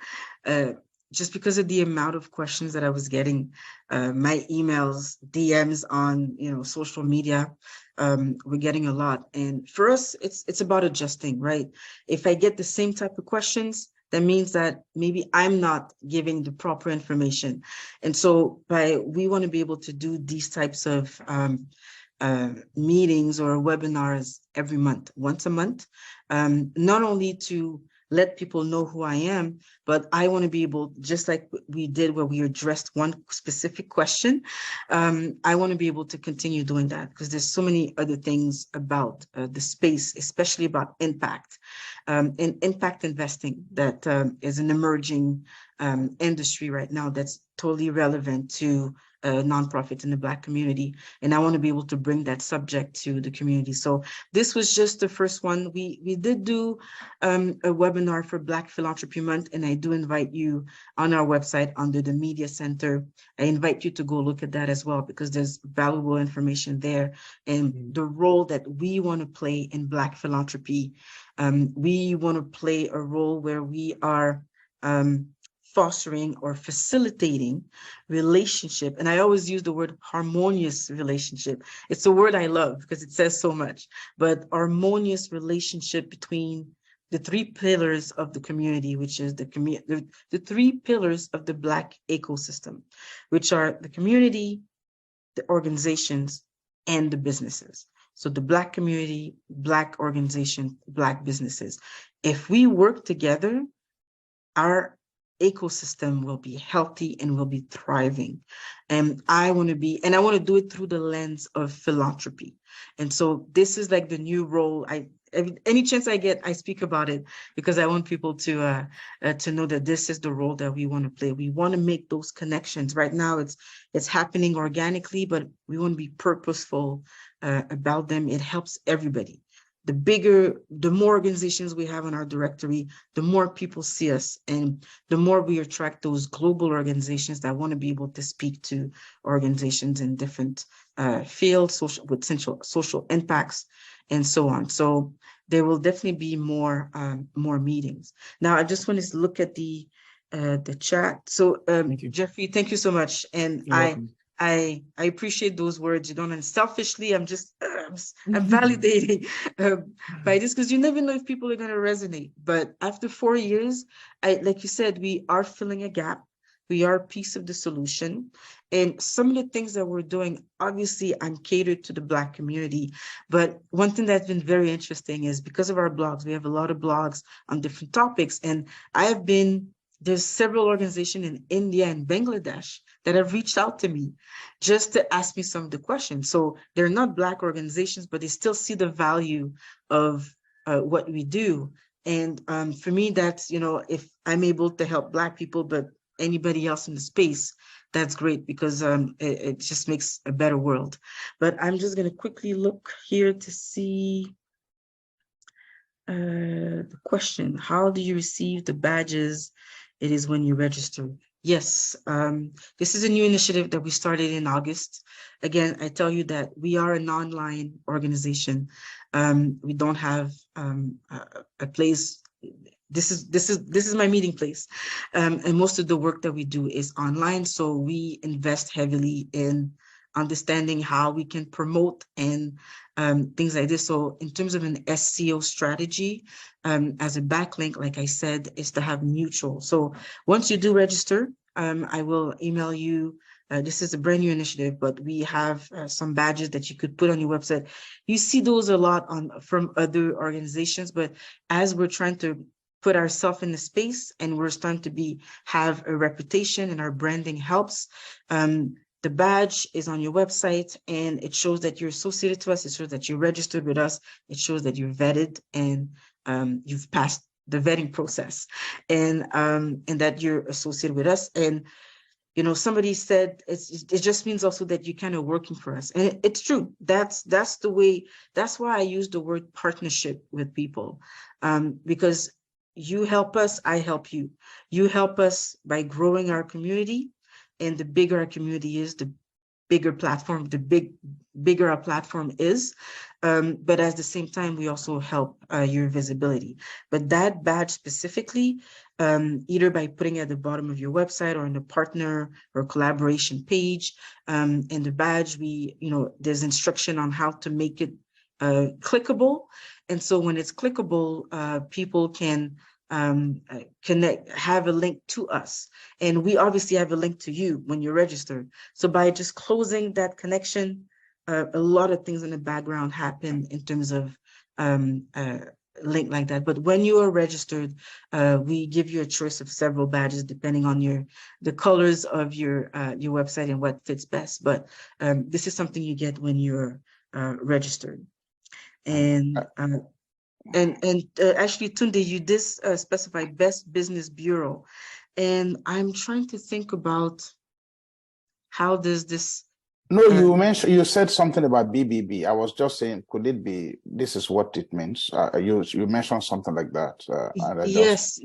Just because of the amount of questions that I was getting, my emails, DMs on, social media, we're getting a lot. And for us, it's about adjusting, right? If I get the same type of questions, that means that maybe I'm not giving the proper information. And so we want to be able to do these types of meetings or webinars every month, once a month, not only to let people know who I am, but I want to be able, just like we did where we addressed one specific question, I want to be able to continue doing that because there's so many other things about the space, especially about impact and impact investing that is an emerging industry right now that's totally relevant to nonprofits in the Black community. And I want to be able to bring that subject to the community. So this was just the first one. We did do a webinar for Black Philanthropy Month, and I do invite you on our website under the Media Center. I invite you to go look at that as well, because there's valuable information there and the role that we want to play in Black philanthropy. We want to play a role where we are fostering or facilitating relationship. And I always use the word harmonious relationship. It's a word I love because it says so much, but harmonious relationship between the three pillars of the community, which is the three pillars of the Black ecosystem, which are the community, the organizations, and the businesses. So the Black community, Black organization, Black businesses. If we work together, our ecosystem will be healthy and will be thriving. And I want to do it through the lens of philanthropy. And so this is like the new role. Any chance I get, I speak about it because I want people to know that this is the role that we want to play. We want to make those connections. Right now, it's happening organically, but we want to be purposeful about them. It helps everybody. The more organizations we have on our directory, the more people see us, and the more we attract those global organizations that want to be able to speak to organizations in different fields, with social impacts, and so on. So there will definitely be more meetings. Now, I just want to look at the chat. So Jeffrey, thank you so much, and I appreciate those words. You don't understand. Selfishly, I'm just I'm validating by this, because you never know if people are going to resonate. But after 4 years, like you said, we are filling a gap. We are a piece of the solution. And some of the things that we're doing, obviously, I'm catered to the Black community. But one thing that's been very interesting is because of our blogs, we have a lot of blogs on different topics. And there's several organizations in India and Bangladesh that have reached out to me just to ask me some of the questions. So they're not Black organizations, but they still see the value of what we do. And for me, that's, if I'm able to help Black people, but anybody else in the space, that's great, because it just makes a better world. But I'm just going to quickly look here to see the question. How do you receive the badges? It is when you register. Yes, this is a new initiative that we started in August. Again, I tell you that we are an online organization. We don't have a place. This is my meeting place, and most of the work that we do is online. So we invest heavily in understanding how we can promote and things like this. So in terms of an SEO strategy, as a backlink, like I said, is to have mutual. So once you do register, I will email you. This is a brand new initiative, but we have some badges that you could put on your website. You see those a lot from other organizations, but as we're trying to put ourselves in the space and we're starting to have a reputation, and our branding helps, the badge is on your website, and it shows that you're associated to us. It shows that you're registered with us. It shows that you're vetted and you've passed the vetting process, and that you're associated with us. And somebody said it just means also that you're kind of working for us, and it's true. That's the way. That's why I use the word partnership with people, because you help us, I help you. You help us by growing our community. And the bigger our community is, the bigger platform, bigger our platform is. But at the same time, we also help your visibility. But that badge specifically, either by putting it at the bottom of your website or in the partner or collaboration page, and the badge, there's instruction on how to make it clickable. And so when it's clickable, people can connect, have a link to us, and we obviously have a link to you when you're registered. So by just closing that connection, a lot of things in the background happen in terms of link like that. But when you are registered, we give you a choice of several badges depending on the colors of your website and what fits best. But this is something you get when you're registered. And actually, Tunde, you did specify Best Business Bureau, and I'm trying to think about how does this. No, you said something about BBB. I was just saying, could it be, this is what it means? You mentioned something like that. Yes.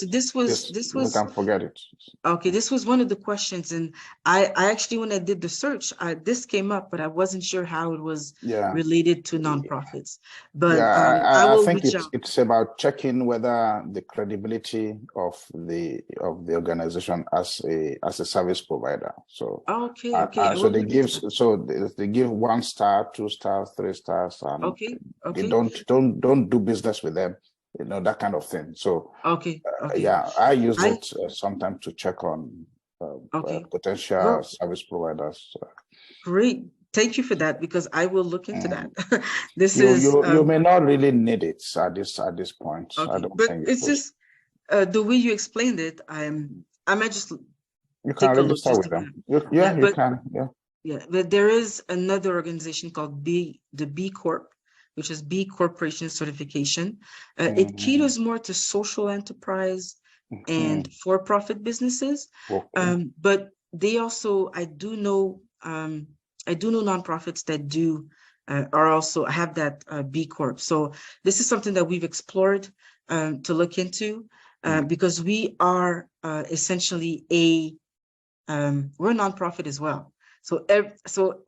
This was you can forget it. Okay, this was one of the questions, and I actually, when I did the search, this came up, but I wasn't sure how it was related to nonprofits. But I will think reach out. It's about checking whether the credibility of the organization as a service provider. So so they give 1 star, 2 stars, 3 stars, and they don't do business with them. You know, that kind of thing. So I use it sometimes to check on potential service providers. Great, thank you for that, because I will look into that. You may not really need it at this point. I don't but think it's just the way you explained it. I might just you can register with them. You can. Yeah, but there is another organization called the B Corp, which is B Corporation Certification. It caters more to social enterprise and for-profit businesses. But they also, I do know nonprofits that do are also have that B Corp. So this is something that we've explored to look into because we are essentially we're a nonprofit as well. So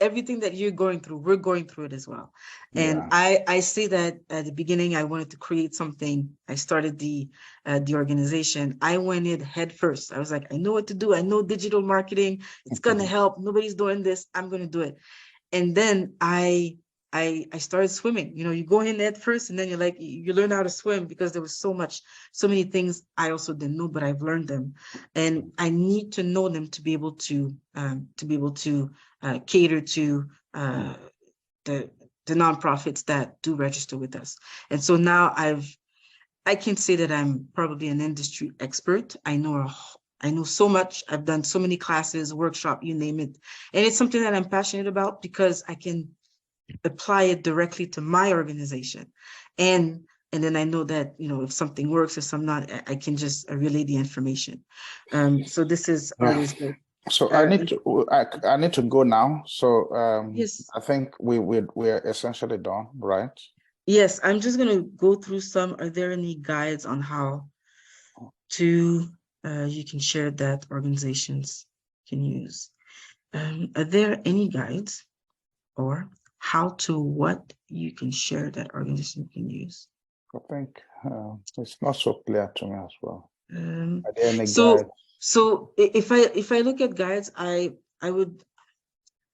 everything that you're going through, we're going through it as well. And I say that at the beginning, I wanted to create something. I started the organization. I went in head first. I was like, I know what to do. I know digital marketing. It's going to help. Nobody's doing this. I'm going to do it. And then I started swimming. You know, you go in head first, and then you're like, you learn how to swim, because there was so many things I also didn't know, but I've learned them, and I need to know them to be able to cater to the nonprofits that do register with us. And so now I can say that I'm probably an industry expert. I know so much. I've done so many classes, workshop, you name it, and it's something that I'm passionate about because I can apply it directly to my organization. And then I know that, you know, if something works, if some not, I can just relay the information. So this is always good. So I need to go now. So yes. I think we're essentially done, right? Yes, I'm just going to go through some. Are there any guides on how to you can share that organizations can use? Are there any guides or how to what you can share that organization can use? I think it's not so clear to me as well. Are there any guides? So if I look at guides, I would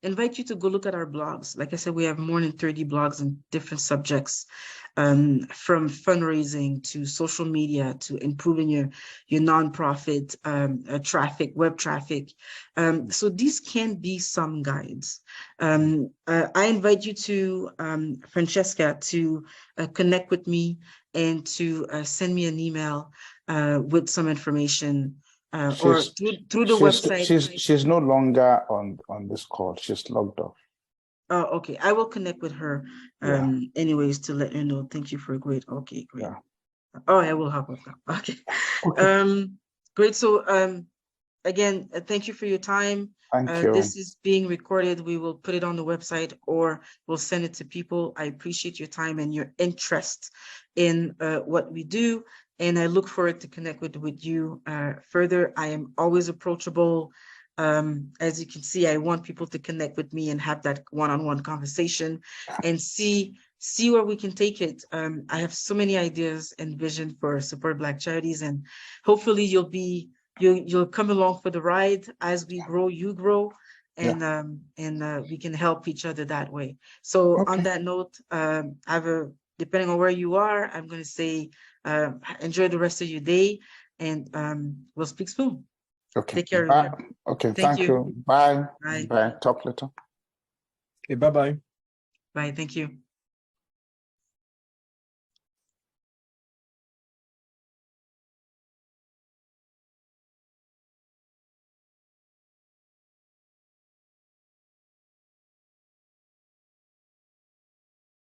invite you to go look at our blogs. Like I said, we have more than 30 blogs on different subjects, from fundraising to social media to improving your nonprofit traffic, web traffic. So these can be some guides. I invite you to, Francesca, to connect with me and to send me an email with some information. Or through the website. She's no longer on this call. She's logged off. Oh, okay. I will connect with her anyways to let her know. Thank you for a great. Okay, great. Yeah. Oh, I will help with that. Okay. Great. So again, thank you for your time. Thank you. This is being recorded. We will put it on the website or we'll send it to people. I appreciate your time and your interest in what we do. And I look forward to connect with you further. I am always approachable. As you can see, I want people to connect with me and have that one-on-one conversation and see where we can take it. I have so many ideas and vision for Support Black Charities, and hopefully you'll come along for the ride. As we grow, you grow, and we can help each other that way. So on that note, depending on where you are, I'm going to say, enjoy the rest of your day, and we'll speak soon. Okay. Take care. Bye. Okay. Thank you. Bye. Bye. Bye. Talk later. Okay. Bye-bye. Bye. Thank you.